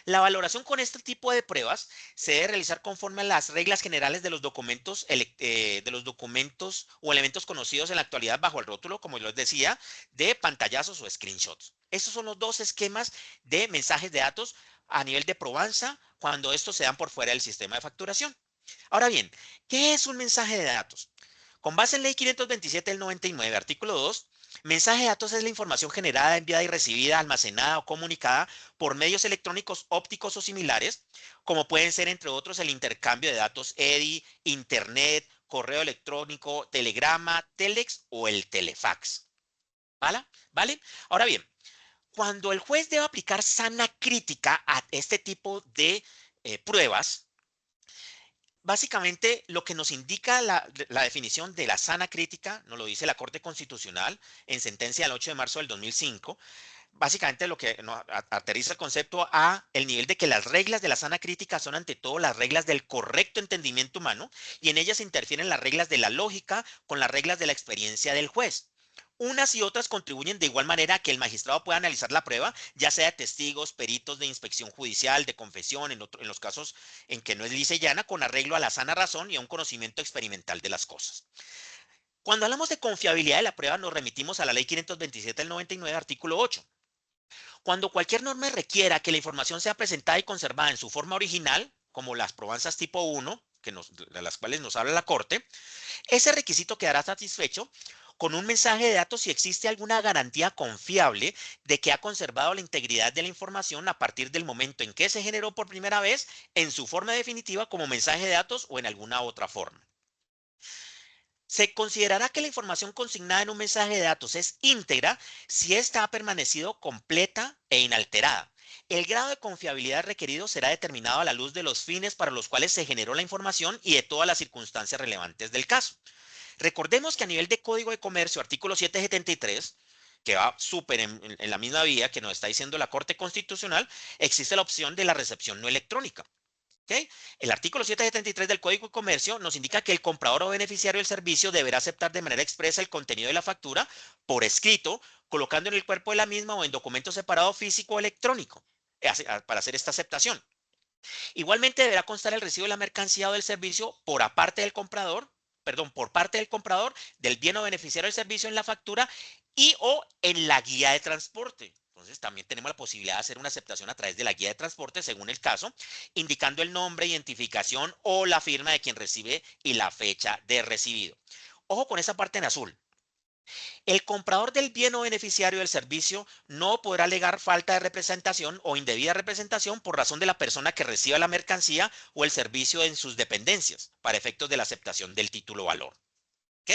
La valoración con este tipo de pruebas se debe realizar conforme a las reglas generales de los documentos o elementos conocidos en la actualidad bajo el rótulo, como yo les decía, de pantallazos o screenshots. Esos son los dos esquemas de mensajes de datos a nivel de probanza cuando estos se dan por fuera del sistema de facturación. Ahora bien, ¿qué es un mensaje de datos? Con base en Ley 527 del 99, artículo 2, mensaje de datos es la información generada, enviada y recibida, almacenada o comunicada por medios electrónicos, ópticos o similares, como pueden ser, entre otros, el intercambio de datos EDI, Internet, correo electrónico, telegrama, telex o el telefax. ¿Vale? ¿Vale? Ahora bien, cuando el juez debe aplicar sana crítica a este tipo de pruebas, básicamente lo que nos indica la definición de la sana crítica, nos lo dice la Corte Constitucional en sentencia del 8 de marzo del 2005, básicamente lo que aterriza el concepto a el nivel de que las reglas de la sana crítica son ante todo las reglas del correcto entendimiento humano y en ellas interfieren las reglas de la lógica con las reglas de la experiencia del juez. Unas y otras contribuyen de igual manera a que el magistrado pueda analizar la prueba, ya sea de testigos, peritos de inspección judicial, de confesión, en los casos en que no es lisa y llana, con arreglo a la sana razón y a un conocimiento experimental de las cosas. Cuando hablamos de confiabilidad de la prueba, nos remitimos a la Ley 527 del 99, artículo 8. Cuando cualquier norma requiera que la información sea presentada y conservada en su forma original, como las probanzas tipo 1, de las cuales nos habla la Corte, ese requisito quedará satisfecho con un mensaje de datos si existe alguna garantía confiable de que ha conservado la integridad de la información a partir del momento en que se generó por primera vez en su forma definitiva como mensaje de datos o en alguna otra forma. Se considerará que la información consignada en un mensaje de datos es íntegra si ésta ha permanecido completa e inalterada. El grado de confiabilidad requerido será determinado a la luz de los fines para los cuales se generó la información y de todas las circunstancias relevantes del caso. Recordemos que a nivel de Código de Comercio, artículo 773, que va súper en la misma vía que nos está diciendo la Corte Constitucional, existe la opción de la recepción no electrónica. ¿Okay? El artículo 773 del Código de Comercio nos indica que el comprador o beneficiario del servicio deberá aceptar de manera expresa el contenido de la factura por escrito, colocando en el cuerpo de la misma o en documento separado físico o electrónico para hacer esta aceptación. Igualmente deberá constar el recibo de la mercancía o del servicio por aparte del comprador, perdón, por parte del comprador del bien o beneficiario del servicio en la factura y o en la guía de transporte. Entonces también tenemos la posibilidad de hacer una aceptación a través de la guía de transporte según el caso, indicando el nombre, identificación o la firma de quien recibe y la fecha de recibido. Ojo con esa parte en azul. El comprador del bien o beneficiario del servicio no podrá alegar falta de representación o indebida representación por razón de la persona que reciba la mercancía o el servicio en sus dependencias, para efectos de la aceptación del título valor. ¿Ok?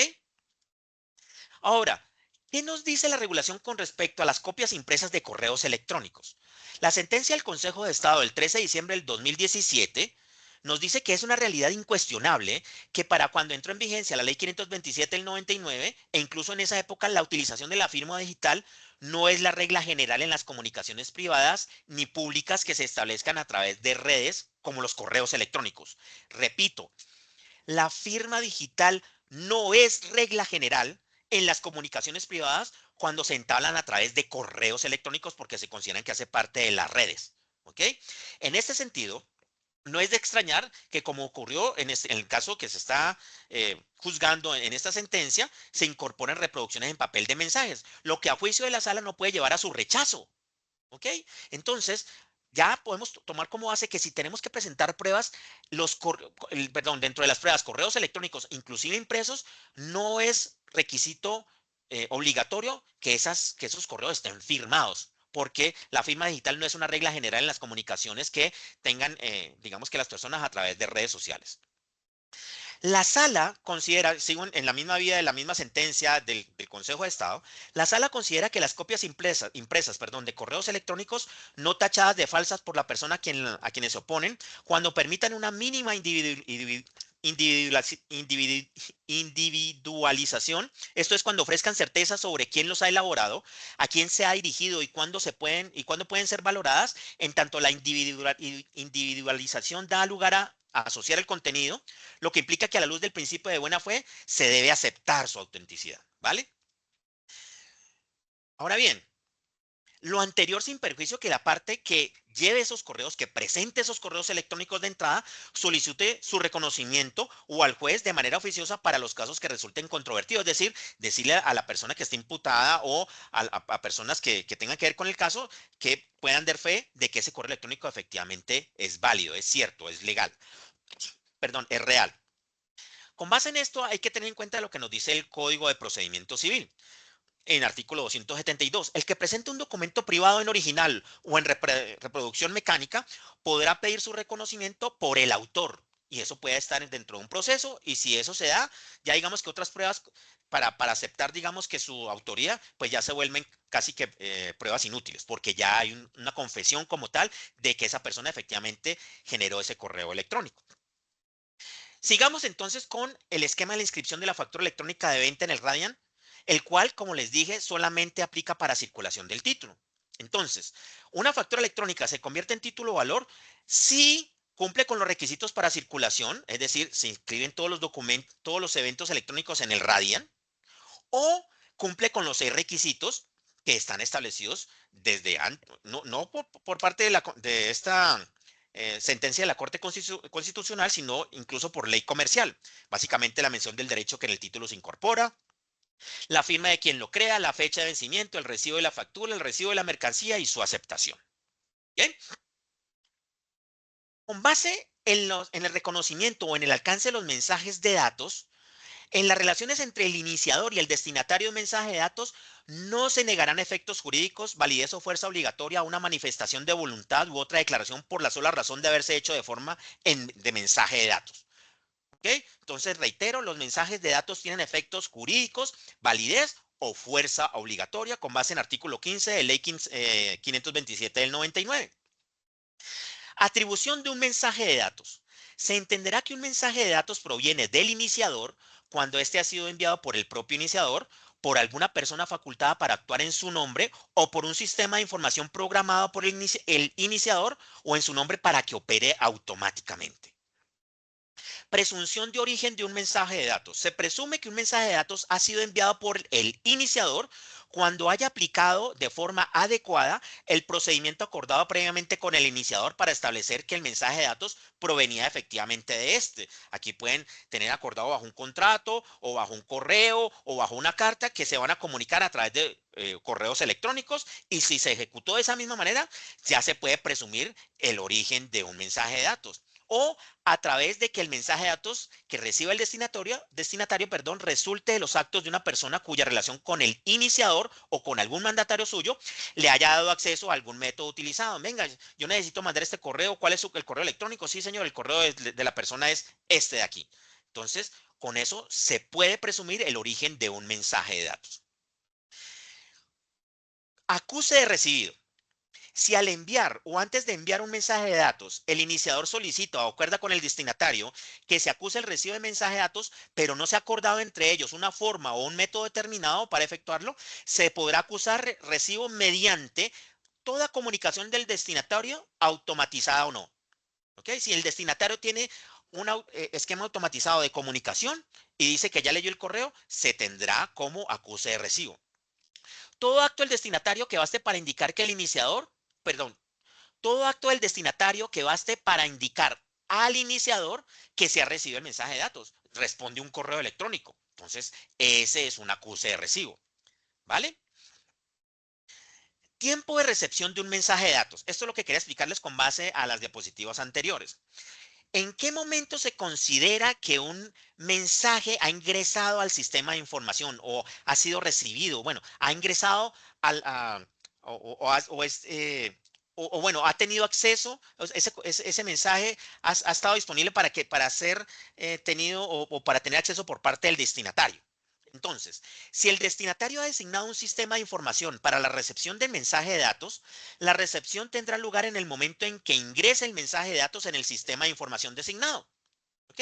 Ahora, ¿qué nos dice la regulación con respecto a las copias impresas de correos electrónicos? La sentencia del Consejo de Estado del 13 de diciembre del 2017 nos dice que es una realidad incuestionable que para cuando entró en vigencia la ley 527 del 99 e incluso en esa época la utilización de la firma digital no es la regla general en las comunicaciones privadas ni públicas que se establezcan a través de redes como los correos electrónicos. Repito, la firma digital no es regla general en las comunicaciones privadas cuando se entablan a través de correos electrónicos porque se consideran que hace parte de las redes. ¿Ok? En este sentido, no es de extrañar que como ocurrió en el caso que se está juzgando en esta sentencia, se incorporen reproducciones en papel de mensajes, lo que a juicio de la sala no puede llevar a su rechazo. ¿Ok? Entonces, ya podemos tomar como base que si tenemos que presentar pruebas, perdón, dentro de las pruebas, correos electrónicos, inclusive impresos, no es requisito obligatorio que esos correos estén firmados, porque la firma digital no es una regla general en las comunicaciones que tengan, digamos que las personas a través de redes sociales. La sala considera, sigo en la misma vía de la misma sentencia del Consejo de Estado, la sala considera que las copias impresas, perdón, de correos electrónicos no tachadas de falsas por la persona a quienes se oponen, cuando permitan una mínima individualización, esto es cuando ofrezcan certeza sobre quién los ha elaborado, a quién se ha dirigido y cuándo pueden ser valoradas, en tanto la individualización da lugar a asociar el contenido, lo que implica que a la luz del principio de buena fe se debe aceptar su autenticidad, ¿vale? Ahora bien, Lo anterior sin perjuicio que la parte que lleve esos correos, que presente esos correos electrónicos de entrada, solicite su reconocimiento o al juez de manera oficiosa para los casos que resulten controvertidos. Es decir, decirle a la persona que esté imputada o a personas que tengan que ver con el caso que puedan dar fe de que ese correo electrónico efectivamente es válido, es cierto, es legal, perdón, es real. Con base en esto hay que tener en cuenta lo que nos dice el Código de Procedimiento Civil. En artículo 272, el que presente un documento privado en original o en reproducción mecánica podrá pedir su reconocimiento por el autor. Y eso puede estar dentro de un proceso. Y si eso se da, ya digamos que otras pruebas para aceptar, digamos que su autoría, pues ya se vuelven casi que pruebas inútiles, porque ya hay una confesión como tal de que esa persona efectivamente generó ese correo electrónico. Sigamos entonces con el esquema de la inscripción de la factura electrónica de venta en el Radian, el cual, como les dije, solamente aplica para circulación del título. Entonces, una factura electrónica se convierte en título o valor si cumple con los requisitos para circulación, es decir, se inscriben todos los documentos, todos los eventos electrónicos en el Radian, o cumple con los 6 requisitos que están establecidos desde antes, no por parte de esta sentencia de la Corte Constitucional, sino incluso por ley comercial. Básicamente la mención del derecho que en el título se incorpora, la firma de quien lo crea, la fecha de vencimiento, el recibo de la factura, el recibo de la mercancía y su aceptación. Bien, con base en el reconocimiento o en el alcance de los mensajes de datos, en las relaciones entre el iniciador y el destinatario de un mensaje de datos, no se negarán efectos jurídicos, validez o fuerza obligatoria a una manifestación de voluntad u otra declaración por la sola razón de haberse hecho de forma de mensaje de datos. ¿Ok? Entonces, reitero, los mensajes de datos tienen efectos jurídicos, validez o fuerza obligatoria con base en artículo 15 de ley 527 del 99. Atribución de un mensaje de datos. Se entenderá que un mensaje de datos proviene del iniciador cuando éste ha sido enviado por el propio iniciador, por alguna persona facultada para actuar en su nombre o por un sistema de información programado por el iniciador o en su nombre para que opere automáticamente. Presunción de origen de un mensaje de datos. Se presume que un mensaje de datos ha sido enviado por el iniciador cuando haya aplicado de forma adecuada el procedimiento acordado previamente con el iniciador para establecer que el mensaje de datos provenía efectivamente de este. Aquí pueden tener acordado bajo un contrato o bajo un correo o bajo una carta que se van a comunicar a través de correos electrónicos, y si se ejecutó de esa misma manera, ya se puede presumir el origen de un mensaje de datos. O a través de que el mensaje de datos que reciba el destinatario, resulte de los actos de una persona cuya relación con el iniciador o con algún mandatario suyo le haya dado acceso a algún método utilizado. Venga, yo necesito mandar este correo. ¿Cuál es el correo electrónico? Sí, señor, el correo de la persona es este de aquí. Entonces, con eso se puede presumir el origen de un mensaje de datos. Acuse de recibido. Si al enviar o antes de enviar un mensaje de datos, el iniciador solicita o acuerda con el destinatario que se acuse el recibo de mensaje de datos, pero no se ha acordado entre ellos una forma o un método determinado para efectuarlo, se podrá acusar recibo mediante toda comunicación del destinatario, automatizada o no. ¿Ok? Si el destinatario tiene un esquema automatizado de comunicación y dice que ya leyó el correo, se tendrá como acuse de recibo. Todo acto del destinatario que baste para indicar que el iniciador, perdón, todo acto del destinatario que baste para indicar al iniciador que se ha recibido el mensaje de datos. Responde un correo electrónico. Entonces, ese es un acuse de recibo. ¿Vale? Tiempo de recepción de un mensaje de datos. Esto es lo que quería explicarles con base a las diapositivas anteriores. ¿En qué momento se considera que un mensaje ha ingresado al sistema de información o ha sido recibido? Bueno, ha ingresado al, o es, bueno, ha tenido acceso, ese mensaje ha estado disponible para ser tenido o para tener acceso por parte del destinatario. Entonces, si el destinatario ha designado un sistema de información para la recepción del mensaje de datos, la recepción tendrá lugar en el momento en que ingrese el mensaje de datos en el sistema de información designado. ¿Ok?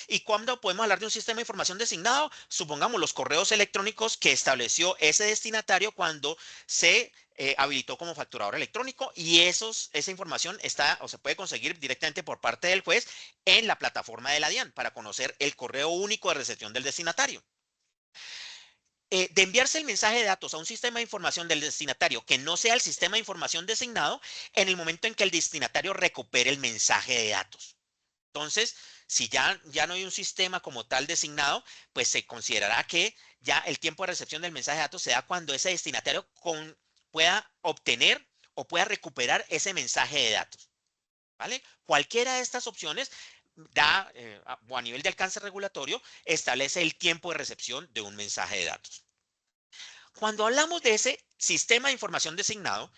¿Y cuándo podemos hablar de un sistema de información designado? Supongamos los correos electrónicos que estableció ese destinatario cuando se habilitó como facturador electrónico, y esa información está o se puede conseguir directamente por parte del juez en la plataforma de la DIAN para conocer el correo único de recepción del destinatario. de enviarse el mensaje de datos a un sistema de información del destinatario que no sea el sistema de información designado en el momento en que el destinatario recupere el mensaje de datos. Entonces, si ya no hay un sistema como tal designado, pues se considerará que ya el tiempo de recepción del mensaje de datos se da cuando ese destinatario pueda obtener o pueda recuperar ese mensaje de datos. ¿Vale? Cualquiera de estas opciones da, o a nivel de alcance regulatorio, establece el tiempo de recepción de un mensaje de datos. Cuando hablamos de ese sistema de información designado,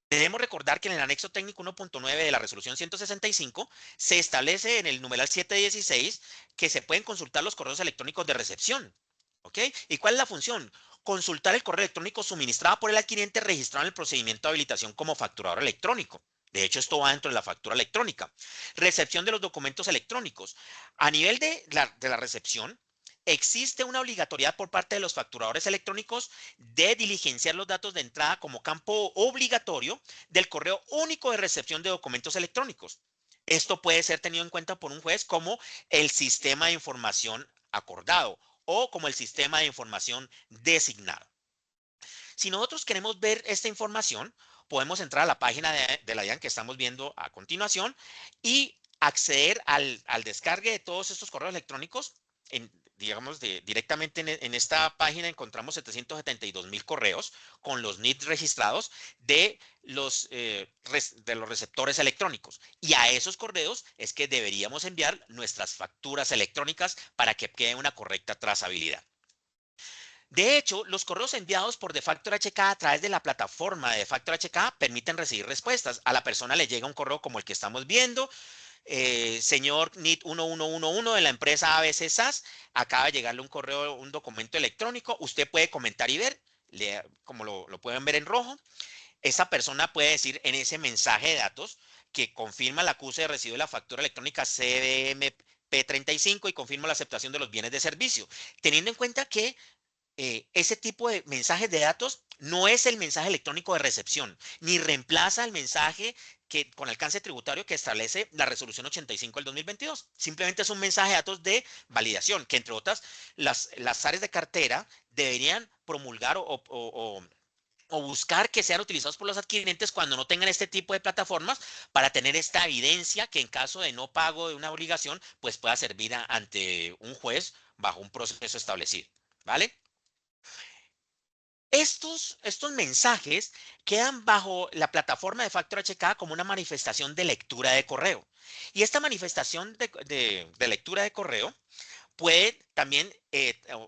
debemos recordar que en el anexo técnico 1.9 de la resolución 165 se establece en el numeral 716 que se pueden consultar los correos electrónicos de recepción. ¿Ok? ¿Y cuál es la función? Consultar el correo electrónico suministrado por el adquiriente registrado en el procedimiento de habilitación como facturador electrónico. De hecho, esto va dentro de la factura electrónica. Recepción de los documentos electrónicos. A nivel de la recepción, existe una obligatoriedad por parte de los facturadores electrónicos de diligenciar los datos de entrada como campo obligatorio del correo único de recepción de documentos electrónicos. Esto puede ser tenido en cuenta por un juez como el sistema de información acordado o como el sistema de información designado. Si nosotros queremos ver esta información, podemos entrar a la página de la DIAN que estamos viendo a continuación y acceder al descargue de todos estos correos electrónicos. Digamos, directamente en esta página encontramos 772,000 correos con los NID registrados de los receptores electrónicos. Y a esos correos es que deberíamos enviar nuestras facturas electrónicas para que quede una correcta trazabilidad. De hecho, los correos enviados por Defactor HK a través de la plataforma de Defactor HK permiten recibir respuestas. A la persona le llega un correo como el que estamos viendo. Señor NIT 1111 de la empresa ABC SAS, acaba de llegarle un correo, un documento electrónico. Usted puede comentar y ver, como lo pueden ver en rojo. Esa persona puede decir en ese mensaje de datos que confirma el acuse de recibo de la factura electrónica CDMP35 y confirma la aceptación de los bienes de servicio, teniendo en cuenta que ese tipo de mensajes de datos no es el mensaje electrónico de recepción, ni reemplaza el mensaje con alcance tributario que establece la resolución 85 del 2022. Simplemente es un mensaje de datos de validación, que entre otras, las áreas de cartera deberían promulgar o buscar que sean utilizados por los adquirentes cuando no tengan este tipo de plataformas para tener esta evidencia que en caso de no pago de una obligación, pues pueda servir ante un juez bajo un proceso establecido. ¿Vale? Estos mensajes quedan bajo la plataforma de Factor HK como una manifestación de lectura de correo. Y esta manifestación de lectura de correo puede también,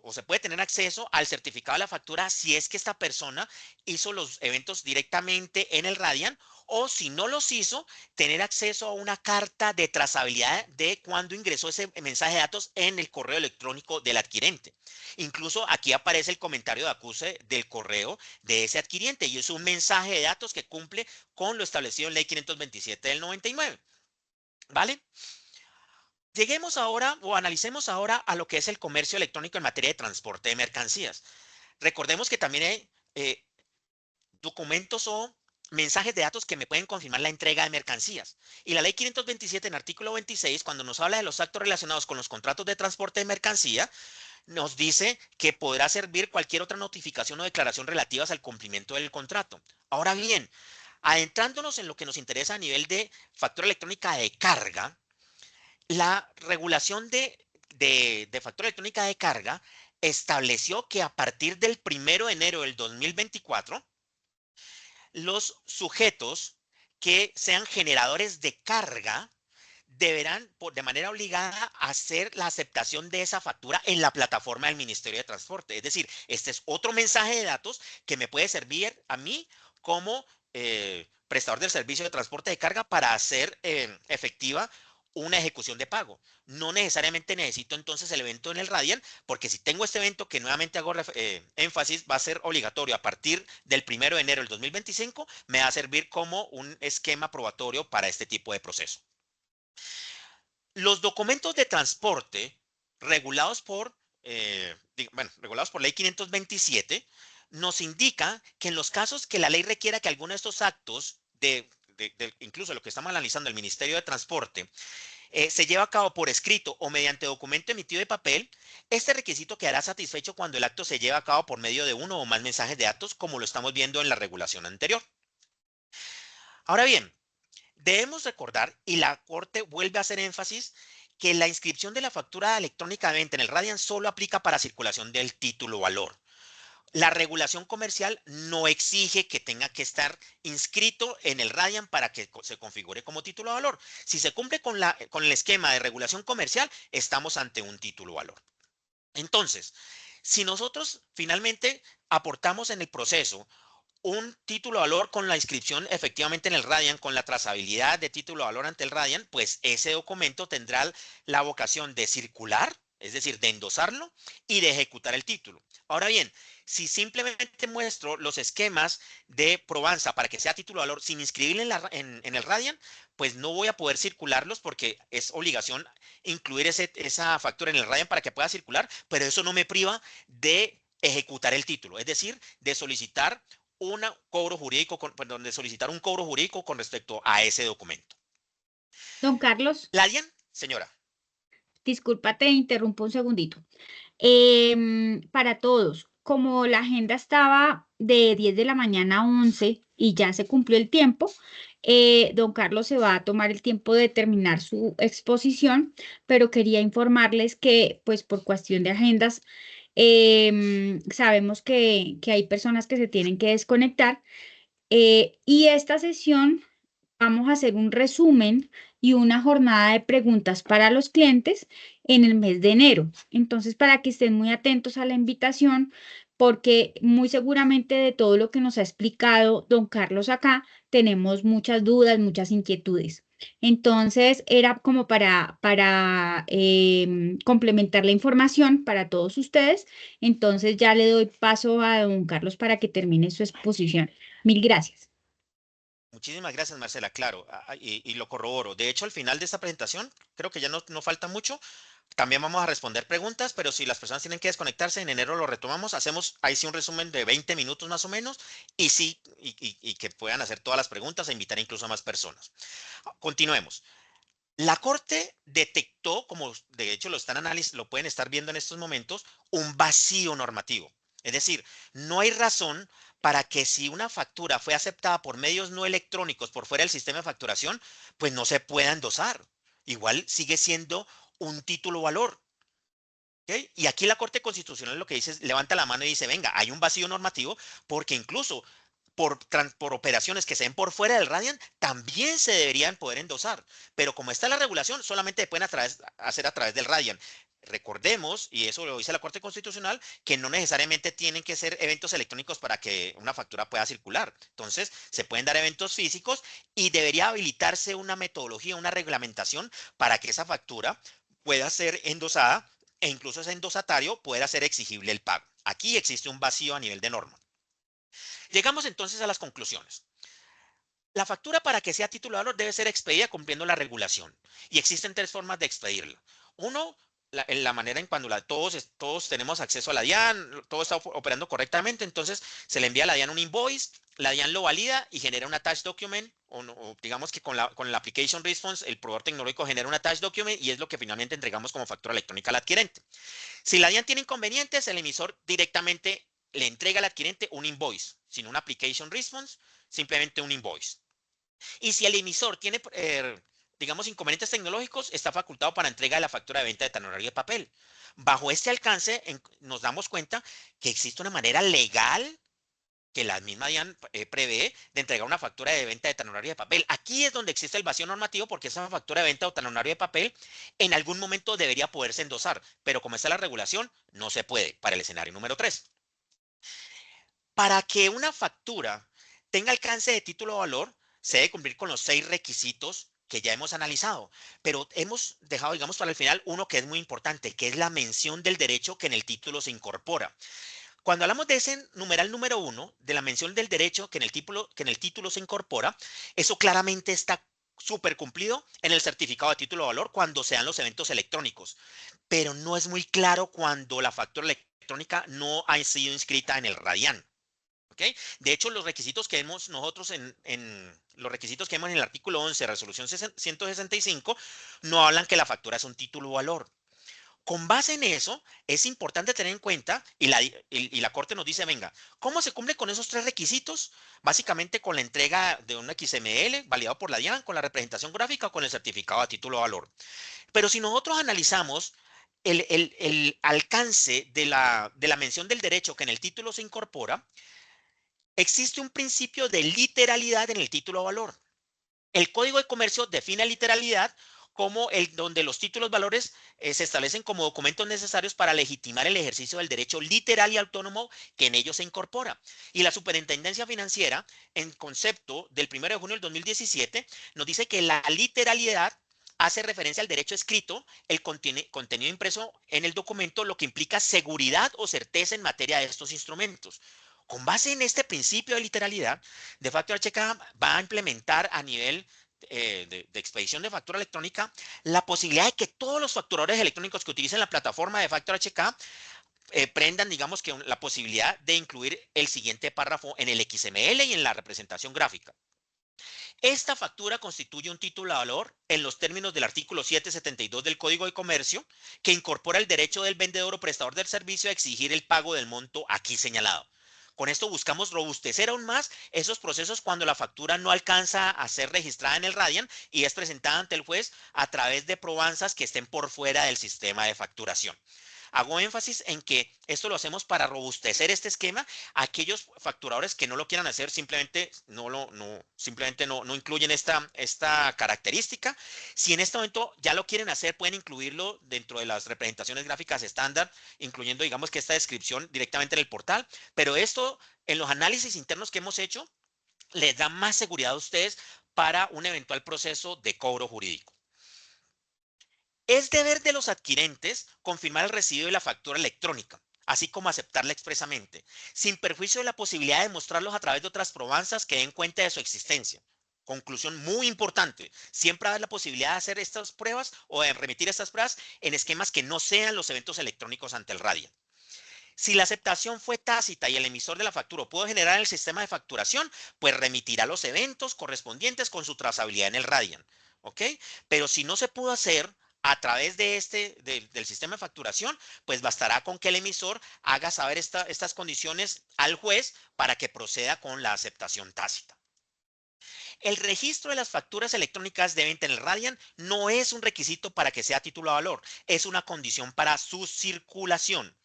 o se puede tener acceso al certificado de la factura si es que esta persona hizo los eventos directamente en el Radian, o si no los hizo, tener acceso a una carta de trazabilidad de cuando ingresó ese mensaje de datos en el correo electrónico del adquirente. Incluso aquí aparece el comentario de acuse del correo de ese adquirente y es un mensaje de datos que cumple con lo establecido en Ley 527 del 99. ¿Vale? Lleguemos ahora o analicemos ahora a lo que es el comercio electrónico en materia de transporte de mercancías. Recordemos que también hay documentos o mensajes de datos que me pueden confirmar la entrega de mercancías. Y la ley 527 en artículo 26, cuando nos habla de los actos relacionados con los contratos de transporte de mercancía, nos dice que podrá servir cualquier otra notificación o declaración relativas al cumplimiento del contrato. Ahora bien, adentrándonos en lo que nos interesa a nivel de factura electrónica de carga, la regulación de factura electrónica de carga estableció que a partir del 1 de enero del 2024, los sujetos que sean generadores de carga deberán de manera obligada hacer la aceptación de esa factura en la plataforma del Ministerio de Transporte. Es decir, este es otro mensaje de datos que me puede servir a mí como prestador del servicio de transporte de carga para hacer efectiva una ejecución de pago. No necesariamente necesito entonces el evento en el Radian, porque si tengo este evento que nuevamente hago énfasis, va a ser obligatorio a partir del 1 de enero del 2025, me va a servir como un esquema probatorio para este tipo de proceso. Los documentos de transporte regulados regulados por Ley 527 nos indica que en los casos que la ley requiera que alguno de estos actos, incluso lo que estamos analizando el Ministerio de Transporte, se lleva a cabo por escrito o mediante documento emitido de papel, este requisito quedará satisfecho cuando el acto se lleve a cabo por medio de uno o más mensajes de datos, como lo estamos viendo en la regulación anterior. Ahora bien, debemos recordar, y la Corte vuelve a hacer énfasis, que la inscripción de la factura electrónicamente en el Radian solo aplica para circulación del título valor. La regulación comercial no exige que tenga que estar inscrito en el Radian para que se configure como título valor. Si se cumple con el esquema de regulación comercial, estamos ante un título valor. Entonces, si nosotros finalmente aportamos en el proceso un título de valor con la inscripción efectivamente en el Radian, con la trazabilidad de título de valor ante el Radian, pues ese documento tendrá la vocación de circular, es decir, de endosarlo y de ejecutar el título. Ahora bien, si simplemente muestro los esquemas de probanza para que sea título de valor sin inscribirlo en el Radian, pues no voy a poder circularlos porque es obligación incluir esa factura en el Radian para que pueda circular, pero eso no me priva de ejecutar el título, es decir, de solicitar de solicitar un cobro jurídico con respecto a ese documento. Don Carlos, ¿La DIAN, señora? disculpa, te interrumpo un segundito. Para todos, como la agenda estaba de 10 de la mañana a 11 y ya se cumplió el tiempo, don Carlos se va a tomar el tiempo de terminar su exposición, pero quería informarles que, pues por cuestión de agendas, sabemos que hay personas que se tienen que desconectar y esta sesión vamos a hacer un resumen y una jornada de preguntas para los clientes en el mes de enero. Entonces, para que estén muy atentos a la invitación, porque muy seguramente de todo lo que nos ha explicado don Carlos acá, tenemos muchas dudas, muchas inquietudes. Entonces, era como para complementar la información para todos ustedes. Entonces, ya le doy paso a don Carlos para que termine su exposición. Mil gracias. Muchísimas gracias, Marcela. Claro, y lo corroboro. De hecho, al final de esta presentación, creo que ya no falta mucho. También vamos a responder preguntas, pero si las personas tienen que desconectarse, en enero lo retomamos. Hacemos ahí sí un resumen de 20 minutos más o menos y sí, y que puedan hacer todas las preguntas e invitar incluso a más personas. Continuemos. La Corte detectó, como de hecho lo pueden estar viendo en estos momentos, un vacío normativo. Es decir, no hay razón para que si una factura fue aceptada por medios no electrónicos por fuera del sistema de facturación, pues no se pueda endosar. Igual sigue siendo un título valor. ¿Ok? Y aquí la Corte Constitucional lo que dice es, levanta la mano y dice, venga, hay un vacío normativo porque incluso por operaciones que se den por fuera del Radian, también se deberían poder endosar. Pero como está la regulación, solamente se pueden hacer a través del Radian. Recordemos, y eso lo dice la Corte Constitucional, que no necesariamente tienen que ser eventos electrónicos para que una factura pueda circular. Entonces, se pueden dar eventos físicos y debería habilitarse una metodología, una reglamentación para que esa factura pueda ser endosada e incluso ese endosatario pueda ser exigible el pago. Aquí existe un vacío a nivel de norma. Llegamos entonces a las conclusiones. La factura para que sea título de valor debe ser expedida cumpliendo la regulación. Y existen tres formas de expedirla. Uno, en la manera en cuando todos tenemos acceso a la DIAN, todo está operando correctamente, entonces se le envía a la DIAN un invoice, la DIAN lo valida y genera un attached document, o digamos que con la application response, el proveedor tecnológico genera un attached document y es lo que finalmente entregamos como factura electrónica al adquirente. Si la DIAN tiene inconvenientes, el emisor directamente le entrega al adquirente un invoice, sin una application response, simplemente un invoice. Y si el emisor tiene, digamos, inconvenientes tecnológicos, está facultado para entrega de la factura de venta de talonario de papel. Bajo este alcance, nos damos cuenta que existe una manera legal que la misma DIAN prevé de entregar una factura de venta de talonario de papel. Aquí es donde existe el vacío normativo porque esa factura de venta o talonario de papel en algún momento debería poderse endosar, pero como está la regulación, no se puede para el escenario número 3. Para que una factura tenga alcance de título de valor, se debe cumplir con los 6 requisitos que ya hemos analizado, pero hemos dejado, digamos, para el final uno que es muy importante, que es la mención del derecho que en el título se incorpora. Cuando hablamos de ese numeral número 1, de la mención del derecho que en el título se incorpora, eso claramente está súper cumplido en el certificado de título de valor cuando se dan los eventos electrónicos, pero no es muy claro cuando la factura electrónica no ha sido inscrita en el Radian. ¿ok? De hecho, los requisitos que vemos nosotros los requisitos que vemos en el artículo 11, resolución 165, no hablan que la factura es un título o valor. Con base en eso, es importante tener en cuenta, y la Corte nos dice, venga, ¿cómo se cumple con esos tres requisitos? Básicamente con la entrega de un XML validado por la DIAN, con la representación gráfica o con el certificado a título de valor. Pero si nosotros analizamos el alcance de la mención del derecho que en el título se incorpora, existe un principio de literalidad en el título de valor. El Código de Comercio define literalidad como el donde los títulos valores se establecen como documentos necesarios para legitimar el ejercicio del derecho literal y autónomo que en ellos se incorpora. Y la Superintendencia Financiera, en concepto del 1 de junio del 2017, nos dice que la literalidad hace referencia al derecho escrito, el contenido impreso en el documento, lo que implica seguridad o certeza en materia de estos instrumentos. Con base en este principio de literalidad, de facto HK va a implementar a nivel de expedición de factura electrónica la posibilidad de que todos los facturadores electrónicos que utilicen la plataforma de Factor HK prendan, digamos que la posibilidad de incluir el siguiente párrafo en el XML y en la representación gráfica. Esta factura constituye un título de valor en los términos del artículo 772 del Código de Comercio, que incorpora el derecho del vendedor o prestador del servicio a exigir el pago del monto aquí señalado. Con esto buscamos robustecer aún más esos procesos cuando la factura no alcanza a ser registrada en el Radian y es presentada ante el juez a través de probanzas que estén por fuera del sistema de facturación. Hago énfasis en que esto lo hacemos para robustecer este esquema. Aquellos facturadores que no lo quieran hacer simplemente no incluyen esta característica. Si en este momento ya lo quieren hacer, pueden incluirlo dentro de las representaciones gráficas estándar, incluyendo, digamos que esta descripción directamente en el portal. Pero esto, en los análisis internos que hemos hecho, les da más seguridad a ustedes para un eventual proceso de cobro jurídico. Es deber de los adquirentes confirmar el recibo de la factura electrónica, así como aceptarla expresamente, sin perjuicio de la posibilidad de mostrarlos a través de otras probanzas que den cuenta de su existencia. Conclusión muy importante, siempre haber la posibilidad de hacer estas pruebas o de remitir estas pruebas en esquemas que no sean los eventos electrónicos ante el Radian. Si la aceptación fue tácita y el emisor de la factura pudo generar el sistema de facturación, pues remitirá los eventos correspondientes con su trazabilidad en el Radian. ¿Ok? Pero si no se pudo hacer a través del sistema de facturación, pues bastará con que el emisor haga saber estas condiciones al juez para que proceda con la aceptación tácita. El registro de las facturas electrónicas de venta en el Radian no es un requisito para que sea título de valor, es una condición para su circulación.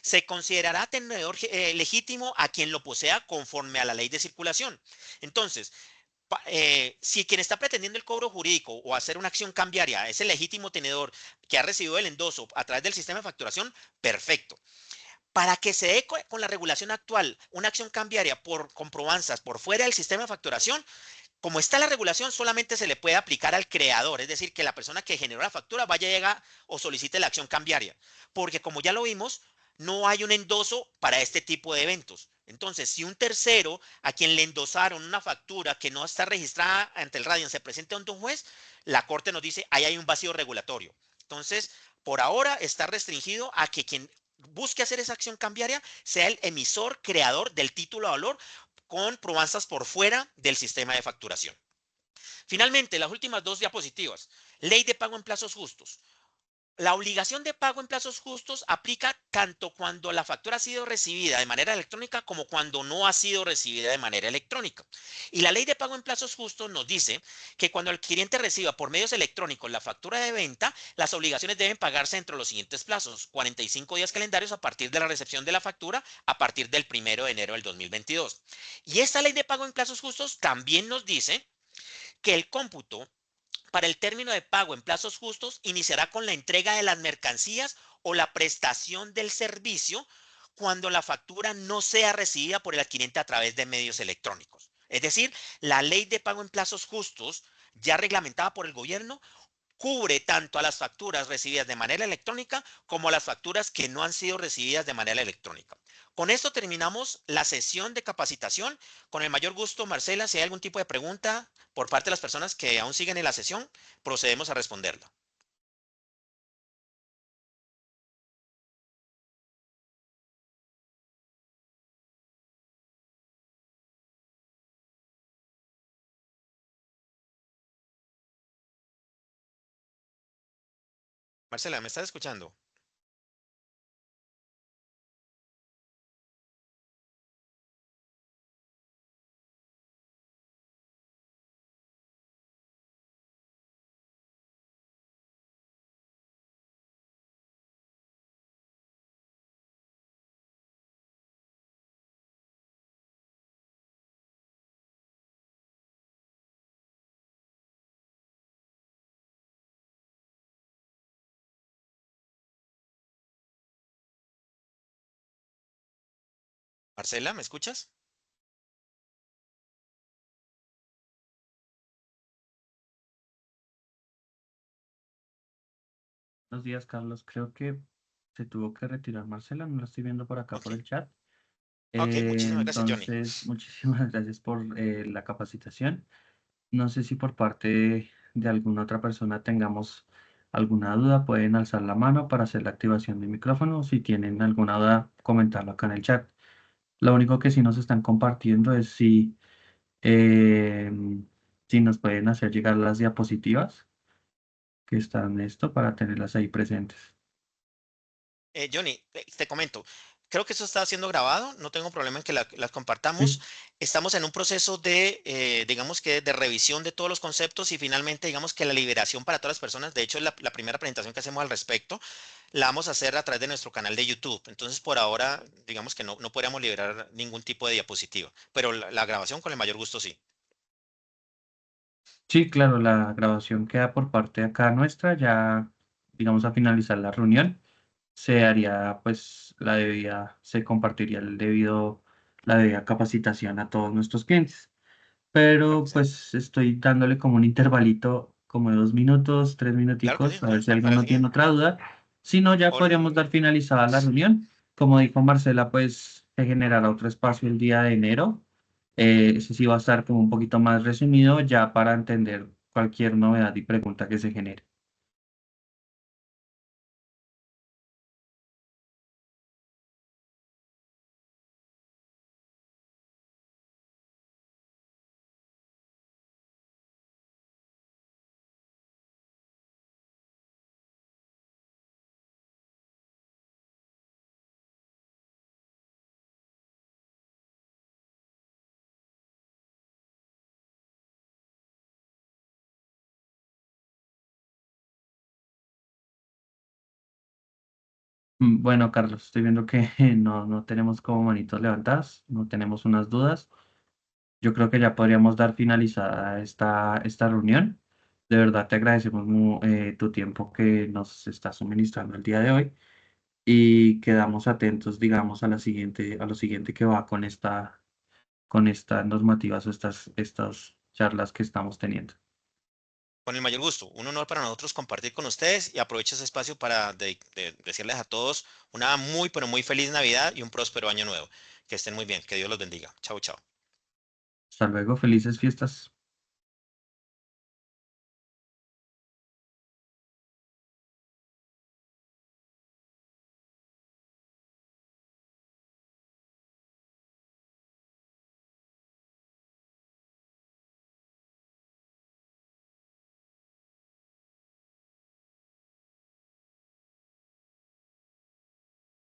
Se considerará tenedor legítimo a quien lo posea conforme a la ley de circulación. Entonces, si quien está pretendiendo el cobro jurídico o hacer una acción cambiaria es el legítimo tenedor que ha recibido el endoso a través del sistema de facturación, perfecto. Para que se dé con la regulación actual una acción cambiaria por comprobanzas por fuera del sistema de facturación, como está la regulación, solamente se le puede aplicar al creador, es decir, que la persona que generó la factura vaya a llegar o solicite la acción cambiaria, porque como ya lo vimos, no hay un endoso para este tipo de eventos. Entonces, si un tercero a quien le endosaron una factura que no está registrada ante el Radian se presenta ante un juez, la Corte nos dice, ahí hay un vacío regulatorio. Entonces, por ahora está restringido a que quien busque hacer esa acción cambiaria sea el emisor creador del título de valor con probanzas por fuera del sistema de facturación. Finalmente, las últimas dos diapositivas. Ley de pago en plazos justos. La obligación de pago en plazos justos aplica tanto cuando la factura ha sido recibida de manera electrónica como cuando no ha sido recibida de manera electrónica. Y la ley de pago en plazos justos nos dice que cuando el cliente reciba por medios electrónicos la factura de venta, las obligaciones deben pagarse entre los siguientes plazos: 45 días calendarios a partir de la recepción de la factura a partir del 1 de enero del 2022. Y esta ley de pago en plazos justos también nos dice que el cómputo para el término de pago en plazos justos iniciará con la entrega de las mercancías o la prestación del servicio cuando la factura no sea recibida por el adquirente a través de medios electrónicos. Es decir, la ley de pago en plazos justos, ya reglamentada por el gobierno, cubre tanto a las facturas recibidas de manera electrónica como a las facturas que no han sido recibidas de manera electrónica. Con esto terminamos la sesión de capacitación. Con el mayor gusto, Marcela, si hay algún tipo de pregunta por parte de las personas que aún siguen en la sesión, procedemos a responderla. Marcela, ¿me estás escuchando? Marcela, ¿me escuchas? Buenos días, Carlos. Creo que se tuvo que retirar Marcela, no la estoy viendo por acá por Ok. el chat. Ok, muchísimas gracias, Johnny. Entonces, muchísimas gracias por la capacitación. No sé si por parte de alguna otra persona tengamos alguna duda, pueden alzar la mano para hacer la activación de micrófono. Si tienen alguna duda, comentarlo acá en el chat. Lo único que sí nos están compartiendo es eh, si nos pueden hacer llegar las diapositivas que están en esto para tenerlas ahí presentes. Johnny, te comento, creo que eso está siendo grabado, no tengo problema en que las compartamos. Sí. Estamos en un proceso de, digamos que, de revisión de todos los conceptos y finalmente, digamos que la liberación para todas las personas. De hecho, la primera presentación que hacemos al respecto la vamos a hacer a través de nuestro canal de YouTube. Entonces, por ahora, digamos que no podríamos liberar ningún tipo de diapositiva, pero la grabación con el mayor gusto sí. Sí, claro, la grabación queda por parte acá nuestra, ya digamos a finalizar la reunión, se haría pues se compartiría la debida capacitación a todos nuestros clientes. Claro que Pero sí. pues estoy dándole como un intervalito, como de 2 minutos, tres Claro que sí, minuticos, a ver si me alguno parece tiene bien. otra duda. Si no, ya Ol- podríamos dar finalizada la reunión. Como dijo Marcela, pues se generará otro espacio el día de enero. Ese sí va a estar como un poquito más resumido ya para entender cualquier novedad y pregunta que se genere. Bueno, Carlos, estoy viendo que no tenemos como manitos levantadas, no tenemos unas dudas. Yo creo que ya podríamos dar finalizada esta reunión. De verdad te agradecemos tu tiempo que nos está suministrando el día de hoy y quedamos atentos, digamos, a lo siguiente que va con estas normativas o estas charlas que estamos teniendo. Con el mayor gusto, un honor para nosotros compartir con ustedes y aprovecho ese espacio para decirles a todos una muy, pero muy feliz Navidad y un próspero año nuevo. Que estén muy bien, que Dios los bendiga. Chao, chao. Hasta luego, felices fiestas.